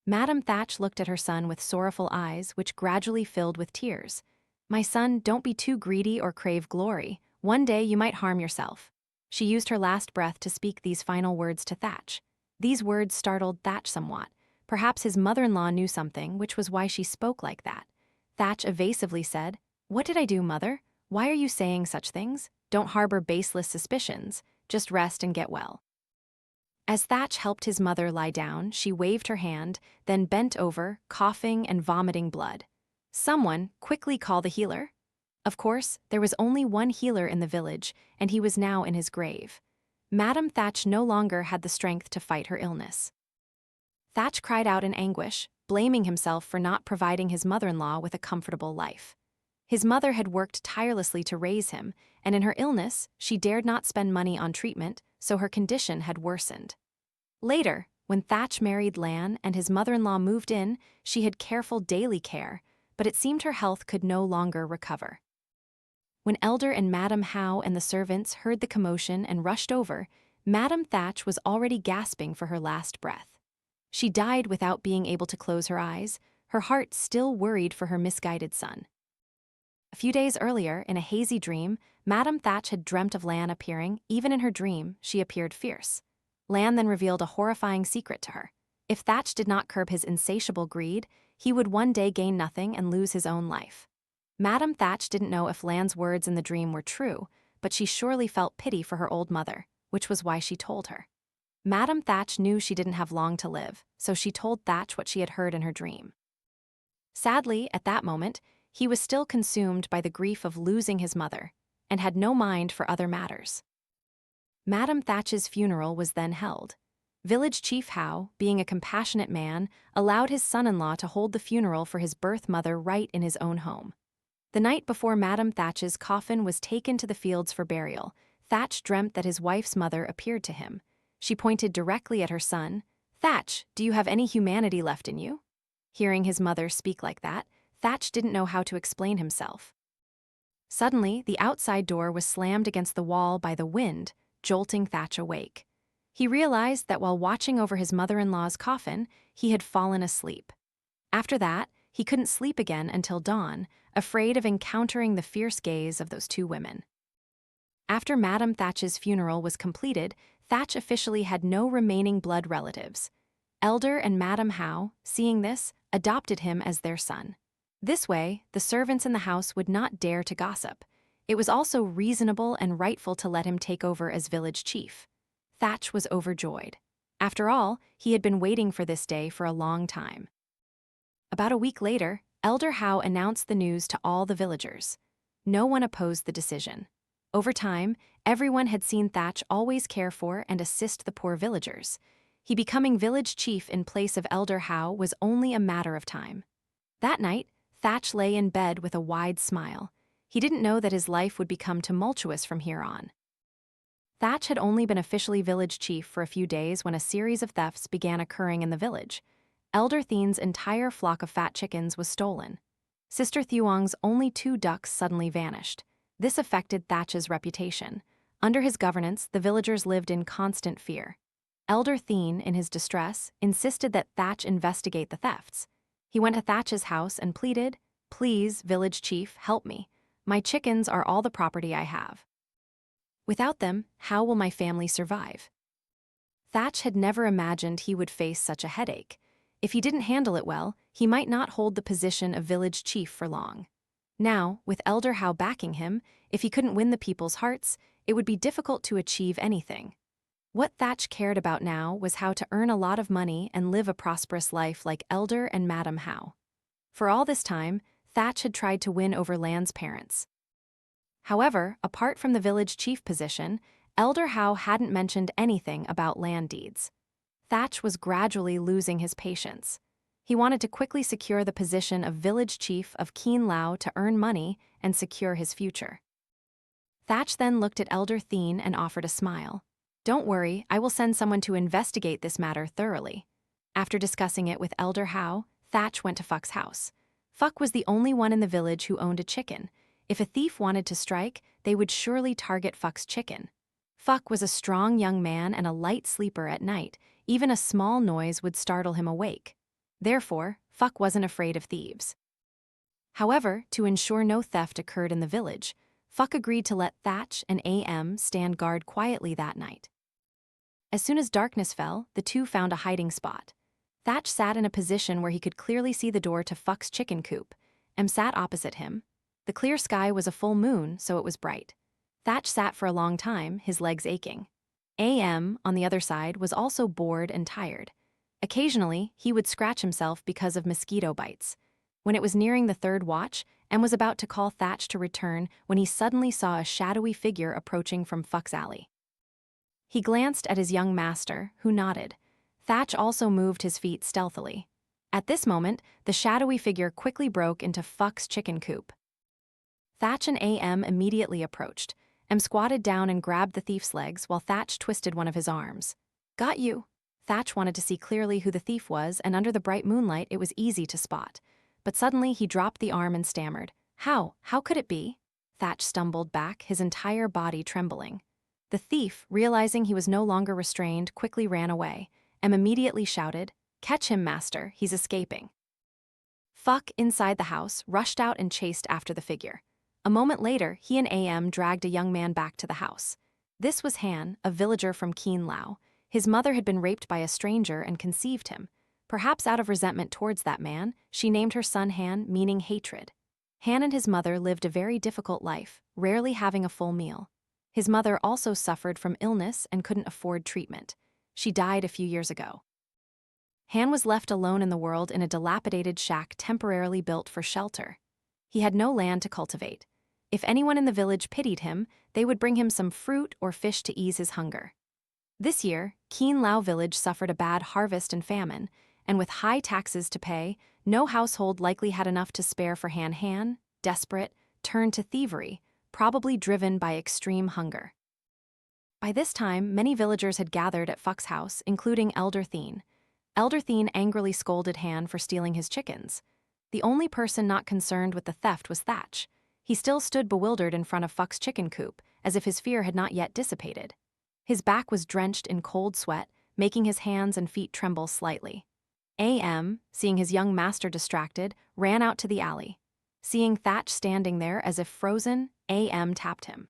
Madame Thach looked at her son with sorrowful eyes, which gradually filled with tears. "My son, don't be too greedy or crave glory. One day you might harm yourself." She used her last breath to speak these final words to Thach. These words startled Thach somewhat. Perhaps his mother-in-law knew something, which was why she spoke like that. Thach evasively said, "What did I do, mother? Why are you saying such things? Don't harbor baseless suspicions. Just rest and get well." As Thach helped his mother lie down, she waved her hand, then bent over, coughing and vomiting blood. "Someone, quickly call the healer." Of course, there was only one healer in the village, and he was now in his grave. Madame Thach no longer had the strength to fight her illness. Thach cried out in anguish, blaming himself for not providing his mother-in-law with a comfortable life. His mother had worked tirelessly to raise him, and in her illness, she dared not spend money on treatment, so her condition had worsened. Later, when Thach married Lan and his mother-in-law moved in, she had careful daily care, but it seemed her health could no longer recover. When Elder and Madame Howe and the servants heard the commotion and rushed over, Madame Thach was already gasping for her last breath. She died without being able to close her eyes, her heart still worried for her misguided son. A few days earlier, in a hazy dream, Madame Thach had dreamt of Lan appearing. Even in her dream, she appeared fierce. Lan then revealed a horrifying secret to her. If Thach did not curb his insatiable greed, he would one day gain nothing and lose his own life. Madame Thach didn't know if Lan's words in the dream were true, but she surely felt pity for her old mother, which was why she told her. Madame Thach knew she didn't have long to live, so she told Thach what she had heard in her dream. Sadly, at that moment, he was still consumed by the grief of losing his mother, and had no mind for other matters. Madame Thach's funeral was then held. Village Chief Hao, being a compassionate man, allowed his son-in-law to hold the funeral for his birth mother right in his own home. The night before Madame Thach's coffin was taken to the fields for burial, Thach dreamt that his wife's mother appeared to him. She pointed directly at her son. "Thach, do you have any humanity left in you?" Hearing his mother speak like that, Thach didn't know how to explain himself. Suddenly, the outside door was slammed against the wall by the wind, jolting Thach awake. He realized that while watching over his mother-in-law's coffin, he had fallen asleep. After that, he couldn't sleep again until dawn, afraid of encountering the fierce gaze of those two women. After Madame Thach's funeral was completed, Thach officially had no remaining blood relatives. Elder and Madame Hao, seeing this, adopted him as their son. This way, the servants in the house would not dare to gossip. It was also reasonable and rightful to let him take over as village chief. Thach was overjoyed. After all, he had been waiting for this day for a long time. About a week later, Elder Hao announced the news to all the villagers. No one opposed the decision. Over time, everyone had seen Thach always care for and assist the poor villagers. He becoming village chief in place of Elder Hao was only a matter of time. That night, Thach lay in bed with a wide smile. He didn't know that his life would become tumultuous from here on. Thach had only been officially village chief for a few days when a series of thefts began occurring in the village. Elder Thien's entire flock of fat chickens was stolen. Sister Thuong's only 2 ducks suddenly vanished. This affected Thach's reputation. Under his governance, the villagers lived in constant fear. Elder Thien, in his distress, insisted that Thach investigate the thefts. He went to Thach's house and pleaded, "Please, village chief, help me. My chickens are all the property I have. Without them, how will my family survive?" Thach had never imagined he would face such a headache. If he didn't handle it well, he might not hold the position of village chief for long. Now, with Elder Hao backing him, if he couldn't win the people's hearts, it would be difficult to achieve anything. What Thach cared about now was how to earn a lot of money and live a prosperous life like Elder and Madame Hao. For all this time, Thach had tried to win over Lan's parents. However, apart from the village chief position, Elder Hao hadn't mentioned anything about land deeds. Thach was gradually losing his patience. He wanted to quickly secure the position of village chief of Kien Lao to earn money and secure his future. Thach then looked at Elder Thien and offered a smile. "Don't worry, I will send someone to investigate this matter thoroughly." After discussing it with Elder Hao, Thach went to Phuc's house. Phuc was the only one in the village who owned a chicken. If a thief wanted to strike, they would surely target Phuc's chicken. Phuc was a strong young man and a light sleeper at night. Even a small noise would startle him awake. Therefore, Phuc wasn't afraid of thieves. However, to ensure no theft occurred in the village, Phuc agreed to let Thach and AM stand guard quietly that night. As soon as darkness fell, the two found a hiding spot. Thach sat in a position where he could clearly see the door to Phuc's chicken coop. M sat opposite him. The clear sky was a full moon, so it was bright. Thach sat for a long time, his legs aching. AM, on the other side, was also bored and tired. Occasionally, he would scratch himself because of mosquito bites. When it was nearing the 3rd watch, M was about to call Thach to return when he suddenly saw a shadowy figure approaching from Phuc's alley. He glanced at his young master, who nodded. Thach also moved his feet stealthily. At this moment, the shadowy figure quickly broke into Phuc's chicken coop. Thach and AM immediately approached. M squatted down and grabbed the thief's legs while Thach twisted one of his arms. "Got you." Thach wanted to see clearly who the thief was, and under the bright moonlight it was easy to spot. But suddenly he dropped the arm and stammered. How could it be?" Thach stumbled back, his entire body trembling. The thief, realizing he was no longer restrained, quickly ran away. M immediately shouted, "Catch him, master, he's escaping." Phuc, inside the house, rushed out and chased after the figure. A moment later, he and AM dragged a young man back to the house. This was Han, a villager from Kien Lao. His mother had been raped by a stranger and conceived him. Perhaps out of resentment towards that man, she named her son Han, meaning hatred. Han and his mother lived a very difficult life, rarely having a full meal. His mother also suffered from illness and couldn't afford treatment. She died a few years ago. Han was left alone in the world in a dilapidated shack temporarily built for shelter. He had no land to cultivate. If anyone in the village pitied him, they would bring him some fruit or fish to ease his hunger. This year, Kien Lao village suffered a bad harvest and famine, and with high taxes to pay, no household likely had enough to spare for Han. Han, desperate, turned to thievery, probably driven by extreme hunger. By this time, many villagers had gathered at Thach's house, including Elder Thien. Elder Thien angrily scolded Han for stealing his chickens. The only person not concerned with the theft was Thach. He still stood bewildered in front of Thach's chicken coop, as if his fear had not yet dissipated. His back was drenched in cold sweat, making his hands and feet tremble slightly. AM, seeing his young master distracted, ran out to the alley. Seeing Thach standing there as if frozen, AM tapped him.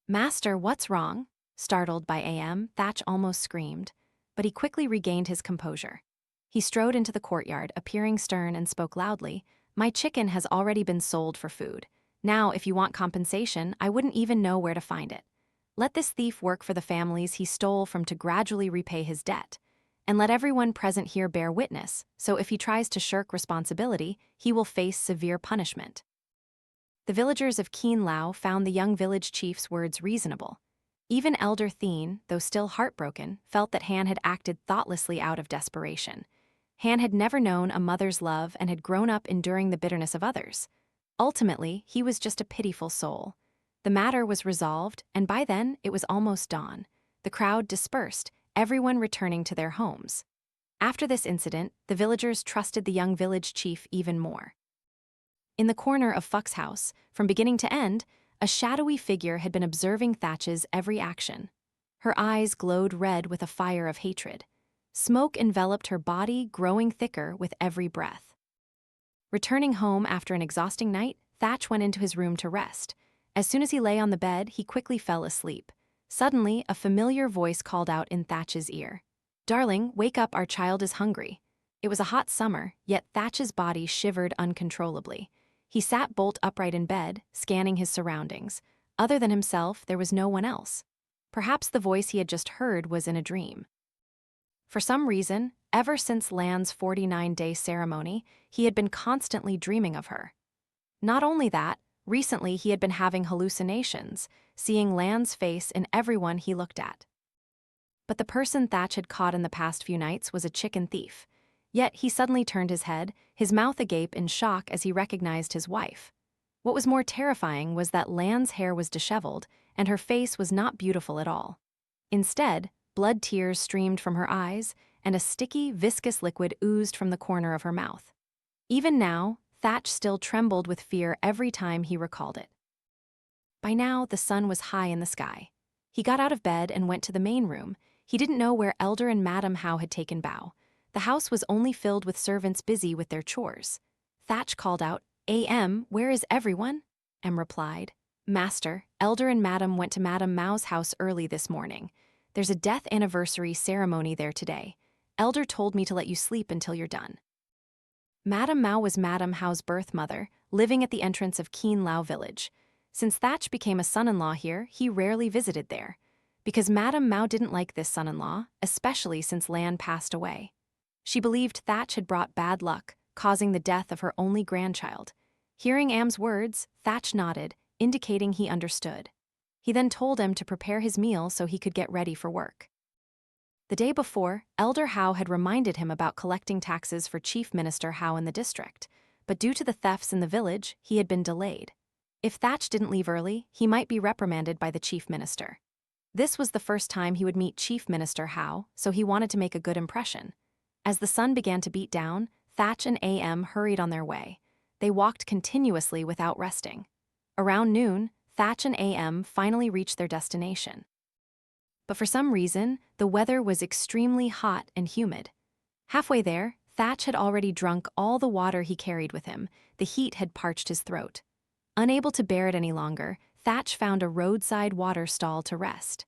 "Master, what's wrong?" Startled by AM, Thach almost screamed, but he quickly regained his composure. He strode into the courtyard, appearing stern, and spoke loudly, "My chicken has already been sold for food. Now, if you want compensation, I wouldn't even know where to find it. Let this thief work for the families he stole from to gradually repay his debt. And let everyone present here bear witness, so if he tries to shirk responsibility, he will face severe punishment." The villagers of Kien Lao found the young village chief's words reasonable. Even Elder Thien, though still heartbroken, felt that Han had acted thoughtlessly out of desperation. Han had never known a mother's love and had grown up enduring the bitterness of others. Ultimately, he was just a pitiful soul. The matter was resolved, and by then it was almost dawn. The crowd dispersed, everyone returning to their homes. After this incident, the villagers trusted the young village chief even more. In the corner of Thach's house, from beginning to end, a shadowy figure had been observing Thach's every action. Her eyes glowed red with a fire of hatred. Smoke enveloped her body, growing thicker with every breath. Returning home after an exhausting night, Thach went into his room to rest. As soon as he lay on the bed, he quickly fell asleep. Suddenly, a familiar voice called out in Thach's ear. "Darling, wake up, our child is hungry." It was a hot summer, yet Thach's body shivered uncontrollably. He sat bolt upright in bed, scanning his surroundings. Other than himself, there was no one else. Perhaps the voice he had just heard was in a dream. For some reason, ever since Lan's 49-day ceremony, he had been constantly dreaming of her. Not only that, recently he had been having hallucinations, seeing Lan's face in everyone he looked at. But the person Thach had caught in the past few nights was a chicken thief. Yet he suddenly turned his head, his mouth agape in shock as he recognized his wife. What was more terrifying was that Lan's hair was disheveled, and her face was not beautiful at all. Instead, blood tears streamed from her eyes, and a sticky, viscous liquid oozed from the corner of her mouth. Even now, Thach still trembled with fear every time he recalled it. By now, the sun was high in the sky. He got out of bed and went to the main room. He didn't know where Elder and Madam How had taken bow. The house was only filled with servants busy with their chores. Thach called out, "AM, where is everyone?" Em replied, "Master, Elder and Madam went to Madam Mao's house early this morning. There's a death anniversary ceremony there today. Elder told me to let you sleep until you're done." Madam Mao was Madam Hao's birth mother, living at the entrance of Kien Lao village. Since Thach became a son-in-law here, he rarely visited there. Because Madam Mao didn't like this son-in-law, especially since Lan passed away. She believed Thach had brought bad luck, causing the death of her only grandchild. Hearing Am's words, Thach nodded, indicating he understood. He then told him to prepare his meal so he could get ready for work. The day before, Elder Hao had reminded him about collecting taxes for Chief Minister Hao in the district, but due to the thefts in the village, he had been delayed. If Thach didn't leave early, he might be reprimanded by the Chief Minister. This was the first time he would meet Chief Minister Hao, so he wanted to make a good impression. As the sun began to beat down, Thach and AM hurried on their way. They walked continuously without resting. Around noon, Thach and AM finally reached their destination. But for some reason, the weather was extremely hot and humid. Halfway there, Thach had already drunk all the water he carried with him. The heat had parched his throat. Unable to bear it any longer, Thach found a roadside water stall to rest.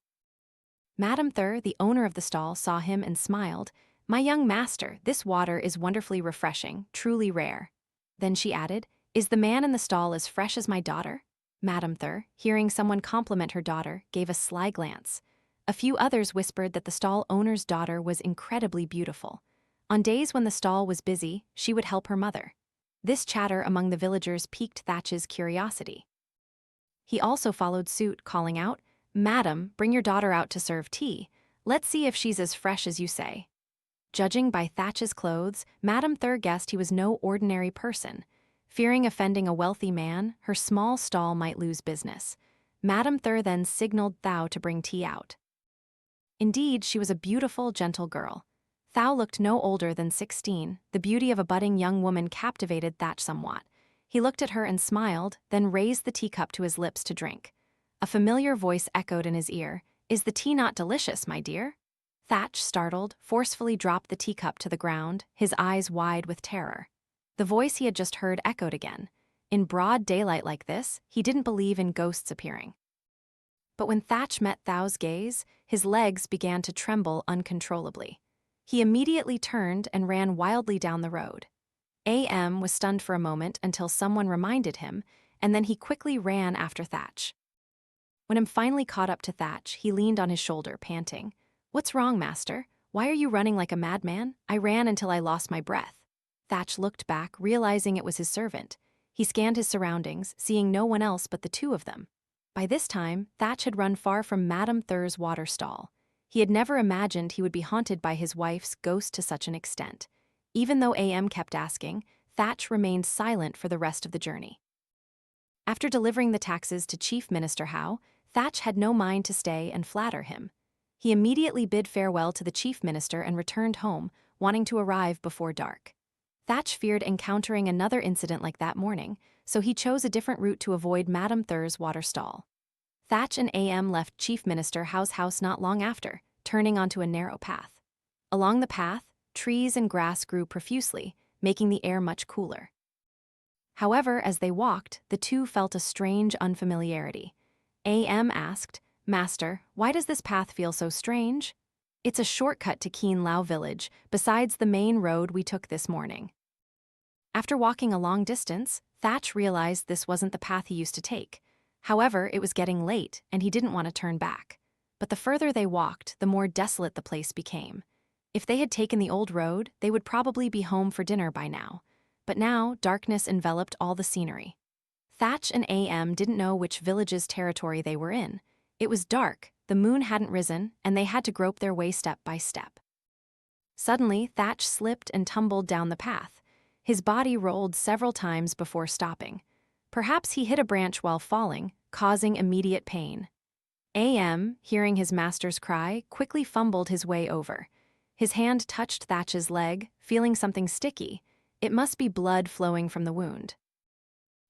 Madame Thur, the owner of the stall, saw him and smiled. "My young master, this water is wonderfully refreshing, truly rare." Then she added, "Is the man in the stall as fresh as my daughter?" Madame Thur, hearing someone compliment her daughter, gave a sly glance. A few others whispered that the stall owner's daughter was incredibly beautiful. On days when the stall was busy, she would help her mother. This chatter among the villagers piqued Thach's curiosity. He also followed suit, calling out, "Madam, bring your daughter out to serve tea. Let's see if she's as fresh as you say." Judging by Thach's clothes, Madame Thur guessed he was no ordinary person. Fearing offending a wealthy man, her small stall might lose business. Madame Thur then signaled Thao to bring tea out. Indeed, she was a beautiful, gentle girl. Thao looked no older than 16. The beauty of a budding young woman captivated Thach somewhat. He looked at her and smiled, then raised the teacup to his lips to drink. A familiar voice echoed in his ear, "Is the tea not delicious, my dear?" Thach, startled, forcefully dropped the teacup to the ground, his eyes wide with terror. The voice he had just heard echoed again. In broad daylight like this, he didn't believe in ghosts appearing. But when Thach met Thao's gaze, his legs began to tremble uncontrollably. He immediately turned and ran wildly down the road. AM was stunned for a moment until someone reminded him, and then he quickly ran after Thach. When he finally caught up to Thach, he leaned on his shoulder, panting. "What's wrong, master? Why are you running like a madman? I ran until I lost my breath." Thach looked back, realizing it was his servant. He scanned his surroundings, seeing no one else but the two of them. By this time, Thach had run far from Madame Thur's water stall. He had never imagined he would be haunted by his wife's ghost to such an extent. Even though AM kept asking, Thach remained silent for the rest of the journey. After delivering the taxes to Chief Minister Hao, Thach had no mind to stay and flatter him. He immediately bid farewell to the Chief Minister and returned home, wanting to arrive before dark. Thach feared encountering another incident like that morning, so he chose a different route to avoid Madame Thur's water stall. Thach and AM left Chief Minister Hao's house not long after, turning onto a narrow path. Along the path, trees and grass grew profusely, making the air much cooler. However, as they walked, the two felt a strange unfamiliarity. AM asked, "Master, why does this path feel so strange?" "It's a shortcut to Kien Lao village, besides the main road we took this morning." After walking a long distance, Thach realized this wasn't the path he used to take. However, it was getting late, and he didn't want to turn back. But the further they walked, the more desolate the place became. If they had taken the old road, they would probably be home for dinner by now. But now, darkness enveloped all the scenery. Thach and AM didn't know which village's territory they were in. It was dark, the moon hadn't risen, and they had to grope their way step by step. Suddenly, Thach slipped and tumbled down the path. His body rolled several times before stopping. Perhaps he hit a branch while falling, causing immediate pain. AM, hearing his master's cry, quickly fumbled his way over. His hand touched Thach's leg, feeling something sticky. It must be blood flowing from the wound.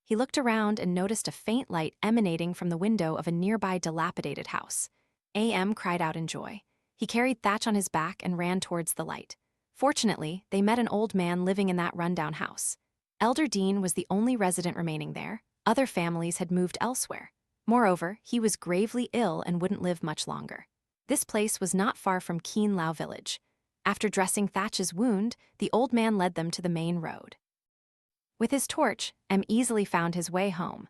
He looked around and noticed a faint light emanating from the window of a nearby dilapidated house. AM cried out in joy. He carried Thach on his back and ran towards the light. Fortunately, they met an old man living in that rundown house. Elder Dean was the only resident remaining there. Other families had moved elsewhere. Moreover, he was gravely ill and wouldn't live much longer. This place was not far from Kien Lao village. After dressing Thach's wound, the old man led them to the main road. With his torch, M easily found his way home.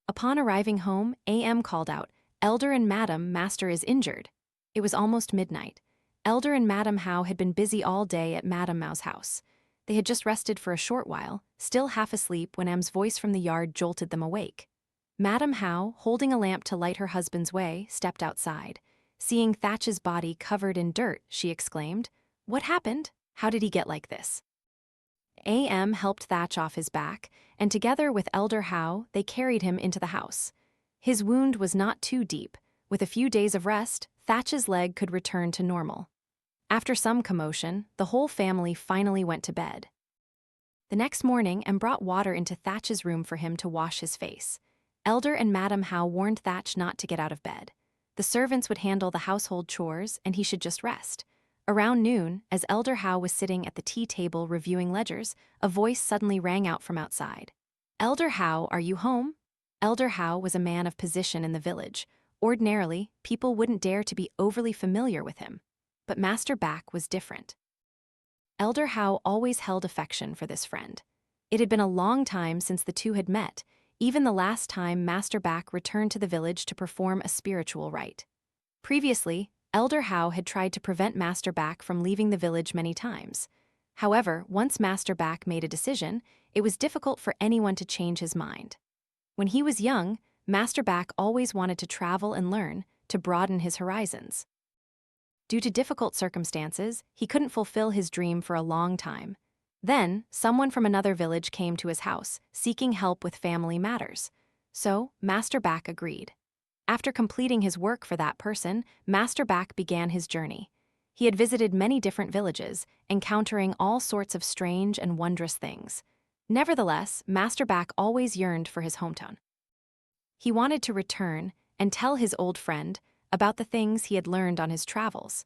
Upon arriving home, AM called out, "Elder and Madam, Master is injured." It was almost midnight. Elder and Madam Hao had been busy all day at Madam Mao's house. They had just rested for a short while, still half asleep when M's voice from the yard jolted them awake. Madam Hao, holding a lamp to light her husband's way, stepped outside. Seeing Thach's body covered in dirt, she exclaimed, "What happened? How did he get like this?" AM helped Thach off his back, and together with Elder Hao, they carried him into the house. His wound was not too deep. With a few days of rest, Thach's leg could return to normal. After some commotion, the whole family finally went to bed. The next morning, M brought water into Thach's room for him to wash his face. Elder and Madam Hao warned Thach not to get out of bed. The servants would handle the household chores, and he should just rest. Around noon, as Elder Hao was sitting at the tea table reviewing ledgers, a voice suddenly rang out from outside. Elder How, are you home? Elder How was a man of position in the village. Ordinarily, people wouldn't dare to be overly familiar with him. But Master Back was different. Elder How always held affection for this friend. It had been a long time since the two had met, even the last time Master Back returned to the village to perform a spiritual rite. Previously, Elder How had tried to prevent Master Back from leaving the village many times. However, once Master Back made a decision, it was difficult for anyone to change his mind. When he was young, Master Back always wanted to travel and learn, to broaden his horizons. Due to difficult circumstances, he couldn't fulfill his dream for a long time. Then, someone from another village came to his house, seeking help with family matters. So, Master Back agreed. After completing his work for that person, Master Back began his journey. He had visited many different villages, encountering all sorts of strange and wondrous things. Nevertheless, Master Back always yearned for his hometown. He wanted to return and tell his old friend about the things he had learned on his travels.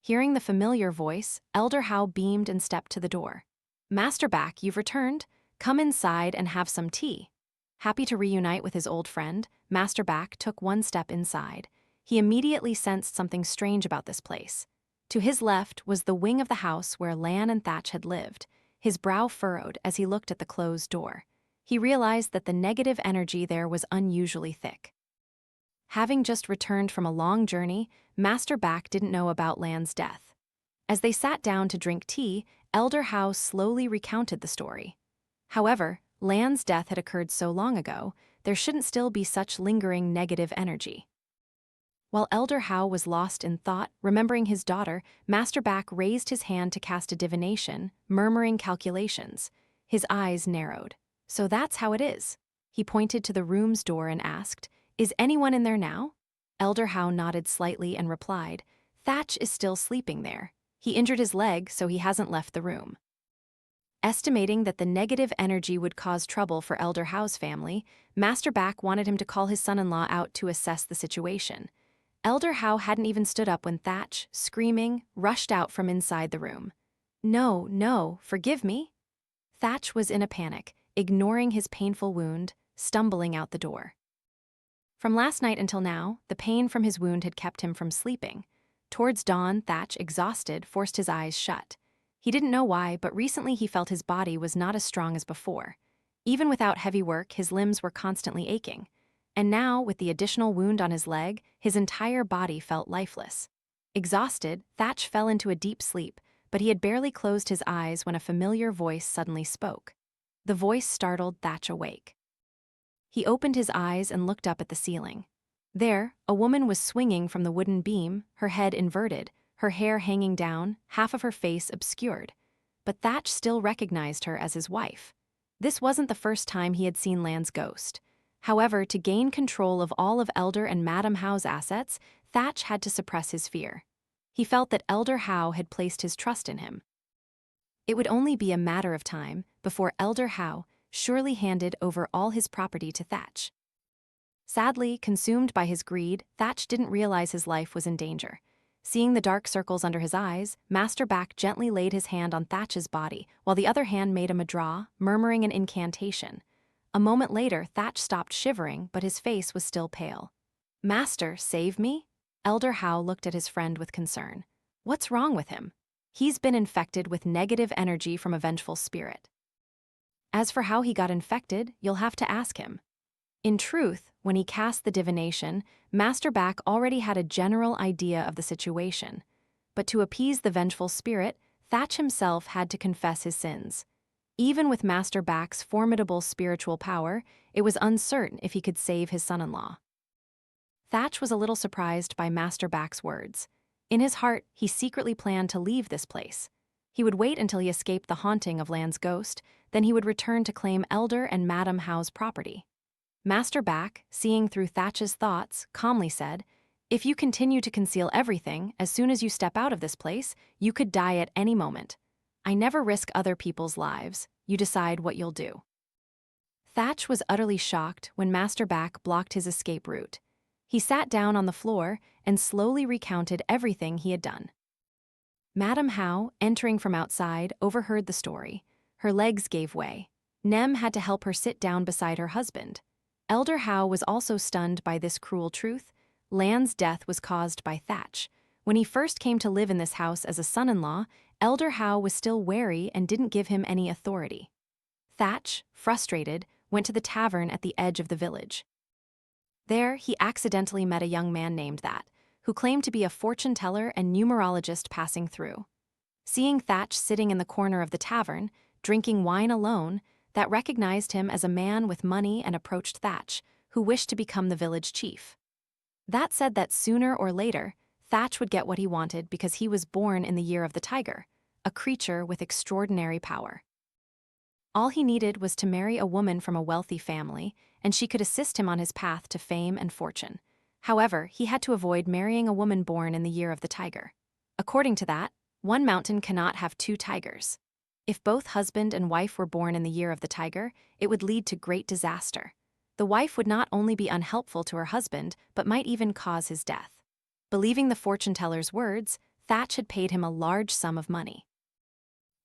Hearing the familiar voice, Elder How beamed and stepped to the door. "Master Back, you've returned. Come inside and have some tea." Happy to reunite with his old friend, Master Back took one step inside. He immediately sensed something strange about this place. To his left was the wing of the house where Lan and Thach had lived. His brow furrowed as he looked at the closed door. He realized that the negative energy there was unusually thick. Having just returned from a long journey, Master Back didn't know about Lan's death. As they sat down to drink tea, Elder How slowly recounted the story. However, Lan's death had occurred so long ago, there shouldn't still be such lingering negative energy. While Elder How was lost in thought, remembering his daughter, Master Back raised his hand to cast a divination, murmuring calculations. His eyes narrowed. "So that's how it is." He pointed to the room's door and asked, "Is anyone in there now?" Elder How nodded slightly and replied, "Thach is still sleeping there. He injured his leg, so he hasn't left the room." Estimating that the negative energy would cause trouble for Elder How's family, Master Back wanted him to call his son-in-law out to assess the situation. Elder How hadn't even stood up when Thach, screaming, rushed out from inside the room. "No, no, forgive me." Thach was in a panic, ignoring his painful wound, stumbling out the door. From last night until now, the pain from his wound had kept him from sleeping. Towards dawn, Thach, exhausted, forced his eyes shut. He didn't know why, but recently he felt his body was not as strong as before. Even without heavy work, his limbs were constantly aching. And now, with the additional wound on his leg, his entire body felt lifeless. Exhausted, Thach fell into a deep sleep, but he had barely closed his eyes when a familiar voice suddenly spoke. The voice startled Thach awake. He opened his eyes and looked up at the ceiling. There, a woman was swinging from the wooden beam, her head inverted, her hair hanging down, half of her face obscured. But Thach still recognized her as his wife. This wasn't the first time he had seen Lan's ghost. However, to gain control of all of Elder and Madam How's assets, Thach had to suppress his fear. He felt that Elder How had placed his trust in him. It would only be a matter of time before Elder How surely handed over all his property to Thach. Sadly, consumed by his greed, Thach didn't realize his life was in danger. Seeing the dark circles under his eyes, Master Back gently laid his hand on Thach's body, while the other hand made him a draw, murmuring an incantation. A moment later, Thach stopped shivering, but his face was still pale. "Master, save me?" Elder How looked at his friend with concern. "What's wrong with him?" "He's been infected with negative energy from a vengeful spirit." As for how he got infected, you'll have to ask him. In truth, when he cast the divination, Master Back already had a general idea of the situation. But to appease the vengeful spirit, Thach himself had to confess his sins. Even with Master Back's formidable spiritual power, it was uncertain if he could save his son-in-law. Thach was a little surprised by Master Back's words. In his heart, he secretly planned to leave this place. He would wait until he escaped the haunting of Lan's ghost, then he would return to claim Elder and Madam How's property. Master Back, seeing through Thach's thoughts, calmly said, "If you continue to conceal everything, as soon as you step out of this place, you could die at any moment. I never risk other people's lives. You decide what you'll do." Thach was utterly shocked when Master Back blocked his escape route. He sat down on the floor and slowly recounted everything he had done. Madam How, entering from outside, overheard the story. Her legs gave way. Nem had to help her sit down beside her husband. Elder Howe was also stunned by this cruel truth. Lan's death was caused by Thach. When he first came to live in this house as a son-in-law, Elder Howe was still wary and didn't give him any authority. Thach, frustrated, went to the tavern at the edge of the village. There, he accidentally met a young man named That, who claimed to be a fortune teller and numerologist passing through. Seeing Thach sitting in the corner of the tavern, drinking wine alone, That recognized him as a man with money and approached Thach, who wished to become the village chief. That said that sooner or later, Thach would get what he wanted because he was born in the year of the tiger, a creature with extraordinary power. All he needed was to marry a woman from a wealthy family, and she could assist him on his path to fame and fortune. However, he had to avoid marrying a woman born in the year of the tiger. According to that, one mountain cannot have two tigers. If both husband and wife were born in the year of the tiger, it would lead to great disaster. The wife would not only be unhelpful to her husband, but might even cause his death. Believing the fortune teller's words, Thach had paid him a large sum of money.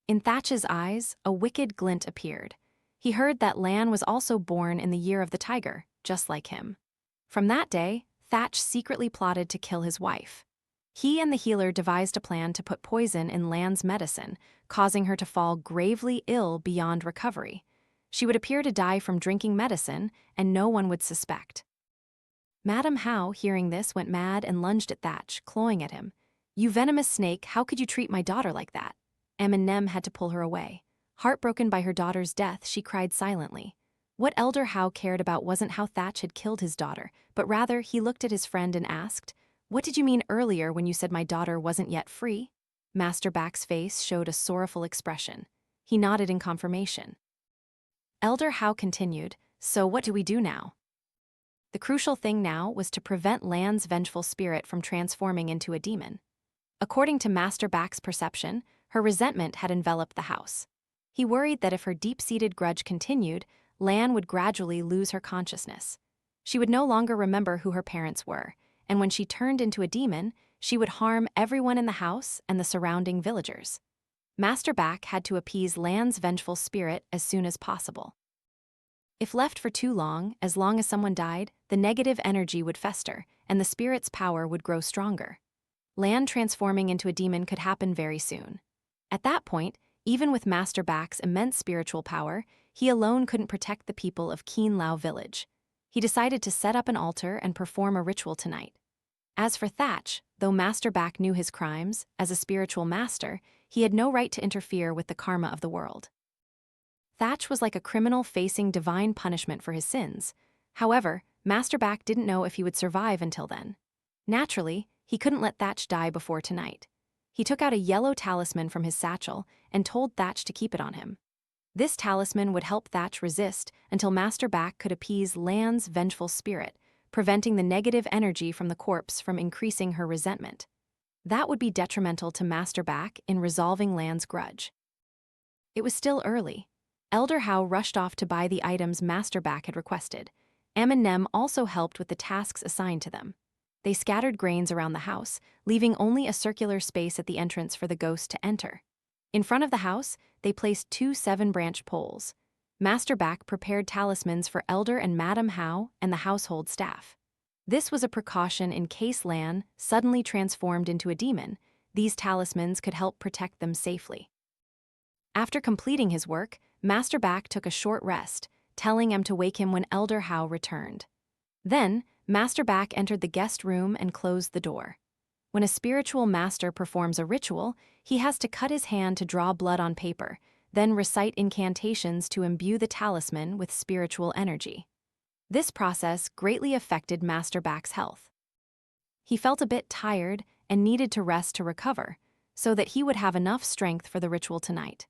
In Thach's eyes, a wicked glint appeared. He heard that Lan was also born in the year of the tiger, just like him. From that day, Thach secretly plotted to kill his wife. He and the healer devised a plan to put poison in Lan's medicine, causing her to fall gravely ill beyond recovery. She would appear to die from drinking medicine, and no one would suspect. Madame Howe, hearing this, went mad and lunged at Thach, clawing at him. "You venomous snake, how could you treat my daughter like that?" Nem had to pull her away. Heartbroken by her daughter's death, she cried silently. What Elder Howe cared about wasn't how Thach had killed his daughter, but rather he looked at his friend and asked, "What did you mean earlier when you said my daughter wasn't yet free?" Master Back's face showed a sorrowful expression. He nodded in confirmation. Elder Howe continued, "So what do we do now?" The crucial thing now was to prevent Lan's vengeful spirit from transforming into a demon. According to Master Back's perception, her resentment had enveloped the house. He worried that if her deep-seated grudge continued, Lan would gradually lose her consciousness. She would no longer remember who her parents were, and when she turned into a demon, she would harm everyone in the house and the surrounding villagers. Master Back had to appease Lan's vengeful spirit as soon as possible. If left for too long as someone died, the negative energy would fester, and the spirit's power would grow stronger. Lan transforming into a demon could happen very soon. At that point, even with Master Back's immense spiritual power, he alone couldn't protect the people of Kien Lao village. He decided to set up an altar and perform a ritual tonight. As for Thach, though Master Back knew his crimes, as a spiritual master, he had no right to interfere with the karma of the world. Thach was like a criminal facing divine punishment for his sins. However, Master Back didn't know if he would survive until then. Naturally, he couldn't let Thach die before tonight. He took out a yellow talisman from his satchel and told Thach to keep it on him. This talisman would help Thach resist until Master Back could appease Lan's vengeful spirit, preventing the negative energy from the corpse from increasing her resentment. That would be detrimental to Master Back in resolving Lan's grudge. It was still early. Elder Howe rushed off to buy the items Master Back had requested. And Nem also helped with the tasks assigned to them. They scattered grains around the house, leaving only a circular space at the entrance for the ghost to enter. In front of the house, they placed 2 7-branched poles. Master Back prepared talismans for Elder and Madame Howe and the household staff. This was a precaution in case Lan suddenly transformed into a demon. These talismans could help protect them safely. After completing his work, Master Back took a short rest, telling him to wake him when Elder Howe returned. Then, Master Back entered the guest room and closed the door. When a spiritual master performs a ritual, he has to cut his hand to draw blood on paper, then recite incantations to imbue the talisman with spiritual energy. This process greatly affected Master Back's health. He felt a bit tired and needed to rest to recover, so that he would have enough strength for the ritual tonight.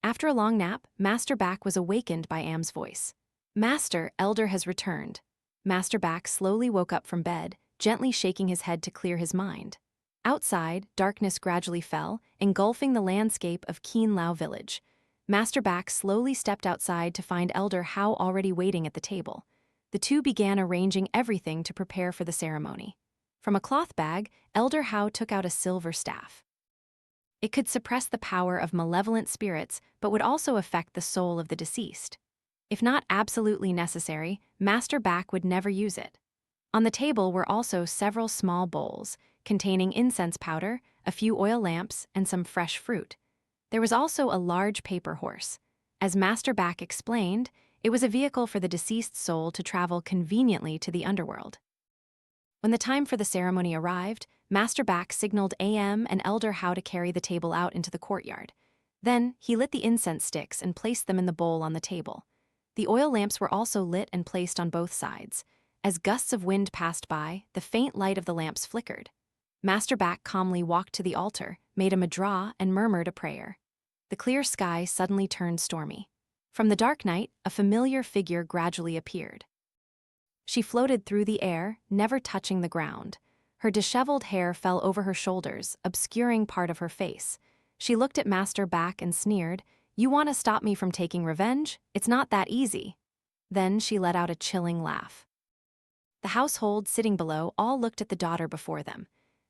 After a long nap, Master Back was awakened by Am's voice. "Master, Elder has returned." Master Back slowly woke up from bed, gently shaking his head to clear his mind. Outside, darkness gradually fell, engulfing the landscape of Kien Lao village. Master Back slowly stepped outside to find Elder Howe already waiting at the table. The two began arranging everything to prepare for the ceremony. From a cloth bag, Elder Howe took out a silver staff. It could suppress the power of malevolent spirits but would also affect the soul of the deceased. If not absolutely necessary, Master Bach would never use it. On the table were also several small bowls, containing incense powder, a few oil lamps, and some fresh fruit. There was also a large paper horse. As Master Bach explained, it was a vehicle for the deceased soul to travel conveniently to the underworld. When the time for the ceremony arrived, Master Bach signaled AM and Elder how to carry the table out into the courtyard. Then, he lit the incense sticks and placed them in the bowl on the table. The oil lamps were also lit and placed on both sides. As gusts of wind passed by, the faint light of the lamps flickered. Master Bach calmly walked to the altar, made a madrah, and murmured a prayer. The clear sky suddenly turned stormy. From the dark night, a familiar figure gradually appeared. She floated through the air, never touching the ground. Her disheveled hair fell over her shoulders, obscuring part of her face. She looked at Master Bach and sneered, "You want to stop me from taking revenge? It's not that easy." Then she let out a chilling laugh. The household sitting below all looked at the daughter before them.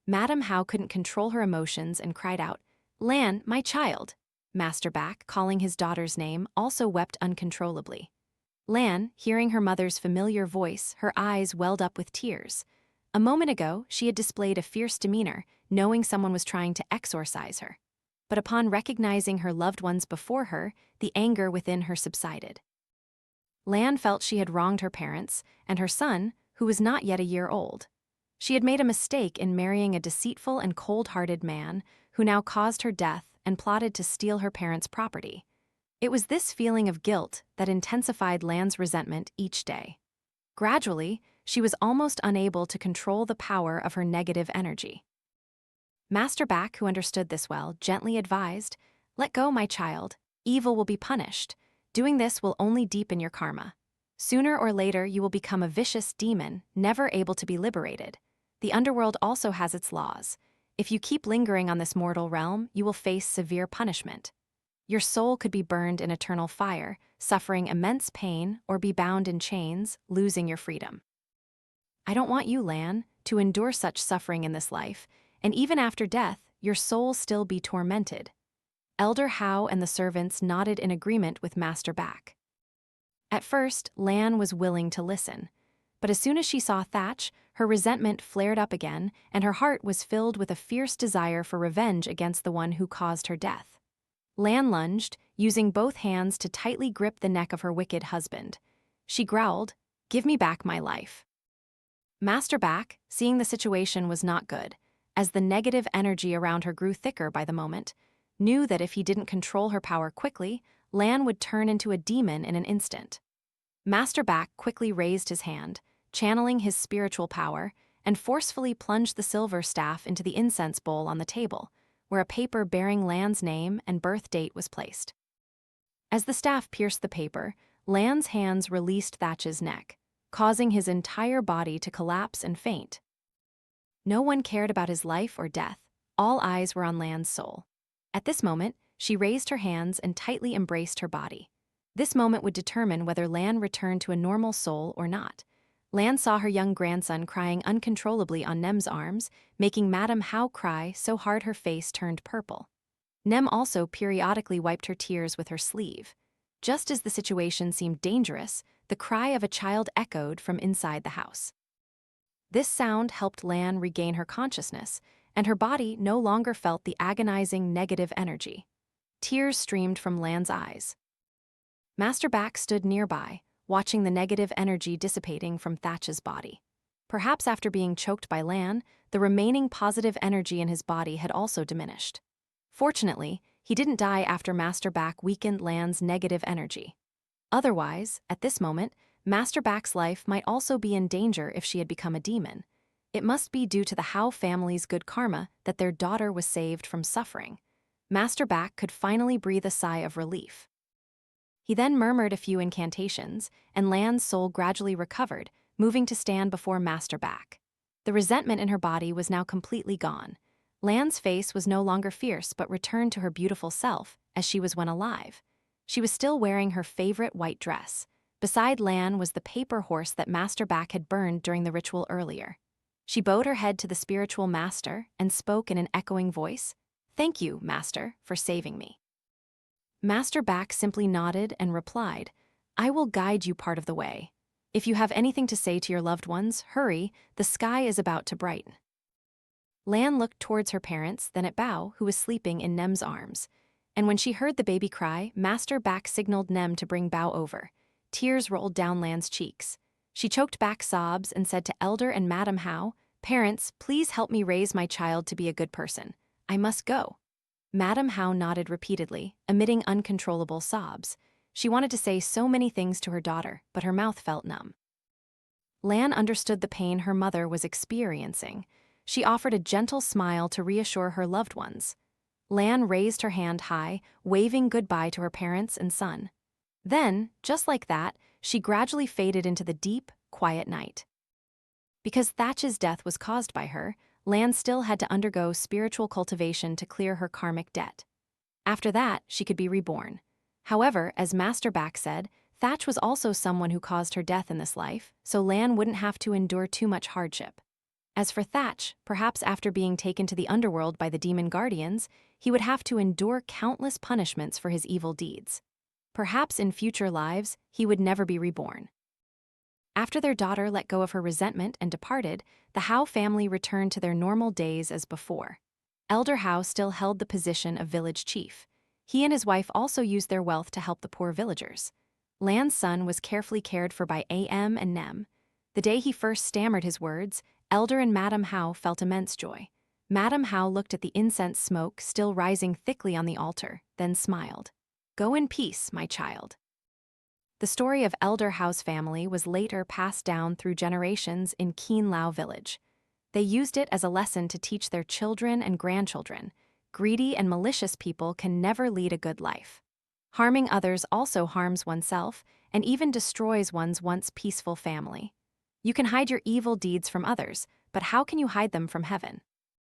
Madame How couldn't control her emotions and cried out, "Lan, my child!" Master Bach, calling his daughter's name, also wept uncontrollably. Lan, hearing her mother's familiar voice, her eyes welled up with tears. A moment ago, she had displayed a fierce demeanor, knowing someone was trying to exorcise her. But upon recognizing her loved ones before her, the anger within her subsided. Lan felt she had wronged her parents, and her son, who was not yet a year old. She had made a mistake in marrying a deceitful and cold-hearted man, who now caused her death and plotted to steal her parents' property. It was this feeling of guilt that intensified Lan's resentment each day. Gradually, she was almost unable to control the power of her negative energy. Master Bach, who understood this well, gently advised, "Let go, my child. Evil will be punished. Doing this will only deepen your karma. Sooner or later, you will become a vicious demon, never able to be liberated. The underworld also has its laws. If you keep lingering on this mortal realm, you will face severe punishment. Your soul could be burned in eternal fire, suffering immense pain, or be bound in chains, losing your freedom. I don't want you, Lan, to endure such suffering in this life, and even after death, your soul still be tormented." Elder How and the servants nodded in agreement with Master Bach. At first, Lan was willing to listen. But as soon as she saw Thach, her resentment flared up again, and her heart was filled with a fierce desire for revenge against the one who caused her death. Lan lunged, using both hands to tightly grip the neck of her wicked husband. She growled, "Give me back my life." Master Bach, seeing the situation was not good, as the negative energy around her grew thicker by the moment, knew that if he didn't control her power quickly, Lan would turn into a demon in an instant. Master Bach quickly raised his hand, channeling his spiritual power, and forcefully plunged the silver staff into the incense bowl on the table, where a paper bearing Lan's name and birth date was placed. As the staff pierced the paper, Lan's hands released Thach's neck, causing his entire body to collapse and faint. No one cared about his life or death. All eyes were on Lan's soul. At this moment, she raised her hands and tightly embraced her body. This moment would determine whether Lan returned to a normal soul or not. Lan saw her young grandson crying uncontrollably on Nem's arms, making Madame How cry so hard her face turned purple. Nem also periodically wiped her tears with her sleeve. Just as the situation seemed dangerous, the cry of a child echoed from inside the house. This sound helped Lan regain her consciousness, and her body no longer felt the agonizing negative energy. Tears streamed from Lan's eyes. Master Bach stood nearby, watching the negative energy dissipating from Thach's body. Perhaps after being choked by Lan, the remaining positive energy in his body had also diminished. Fortunately, he didn't die after Master Bach weakened Lan's negative energy. Otherwise, at this moment, Master Bach's life might also be in danger if she had become a demon. It must be due to the How family's good karma that their daughter was saved from suffering. Master Bach could finally breathe a sigh of relief. He then murmured a few incantations, and Lan's soul gradually recovered, moving to stand before Master Bach. The resentment in her body was now completely gone. Lan's face was no longer fierce but returned to her beautiful self, as she was when alive. She was still wearing her favorite white dress. Beside Lan was the paper horse that Master Bach had burned during the ritual earlier. She bowed her head to the spiritual master and spoke in an echoing voice, Thank you, Master, for saving me. Master Back simply nodded and replied, I will guide you part of the way. If you have anything to say to your loved ones, hurry, the sky is about to brighten. Lan looked towards her parents, then at Bao, who was sleeping in Nem's arms. And when she heard the baby cry, Master Back signaled Nem to bring Bao over. Tears rolled down Lan's cheeks. She choked back sobs and said to Elder and Madam Hao, Parents, please help me raise my child to be a good person. I must go. Madam Hao nodded repeatedly, emitting uncontrollable sobs. She wanted to say so many things to her daughter, but her mouth felt numb. Lan understood the pain her mother was experiencing. She offered a gentle smile to reassure her loved ones. Lan raised her hand high, waving goodbye to her parents and son. Then, just like that, she gradually faded into the deep, quiet night. Because Thach's death was caused by her, Lan still had to undergo spiritual cultivation to clear her karmic debt. After that, she could be reborn. However, as Master Back said, Thach was also someone who caused her death in this life, so Lan wouldn't have to endure too much hardship. As for Thach, perhaps after being taken to the underworld by the demon guardians, he would have to endure countless punishments for his evil deeds. Perhaps in future lives, he would never be reborn. After their daughter let go of her resentment and departed, the Hao family returned to their normal days as before. Elder Hao still held the position of village chief. He and his wife also used their wealth to help the poor villagers. Lan's son was carefully cared for by Am and Nem. The day he first stammered his words, Elder and Madam Hao felt immense joy. Madam Hao looked at the incense smoke still rising thickly on the altar, then smiled. Go in peace, my child. The story of Elder Hao's family was later passed down through generations in Kien Lao village. They used it as a lesson to teach their children and grandchildren. Greedy and malicious people can never lead a good life. Harming others also harms oneself and even destroys one's once peaceful family. You can hide your evil deeds from others, but how can you hide them from heaven?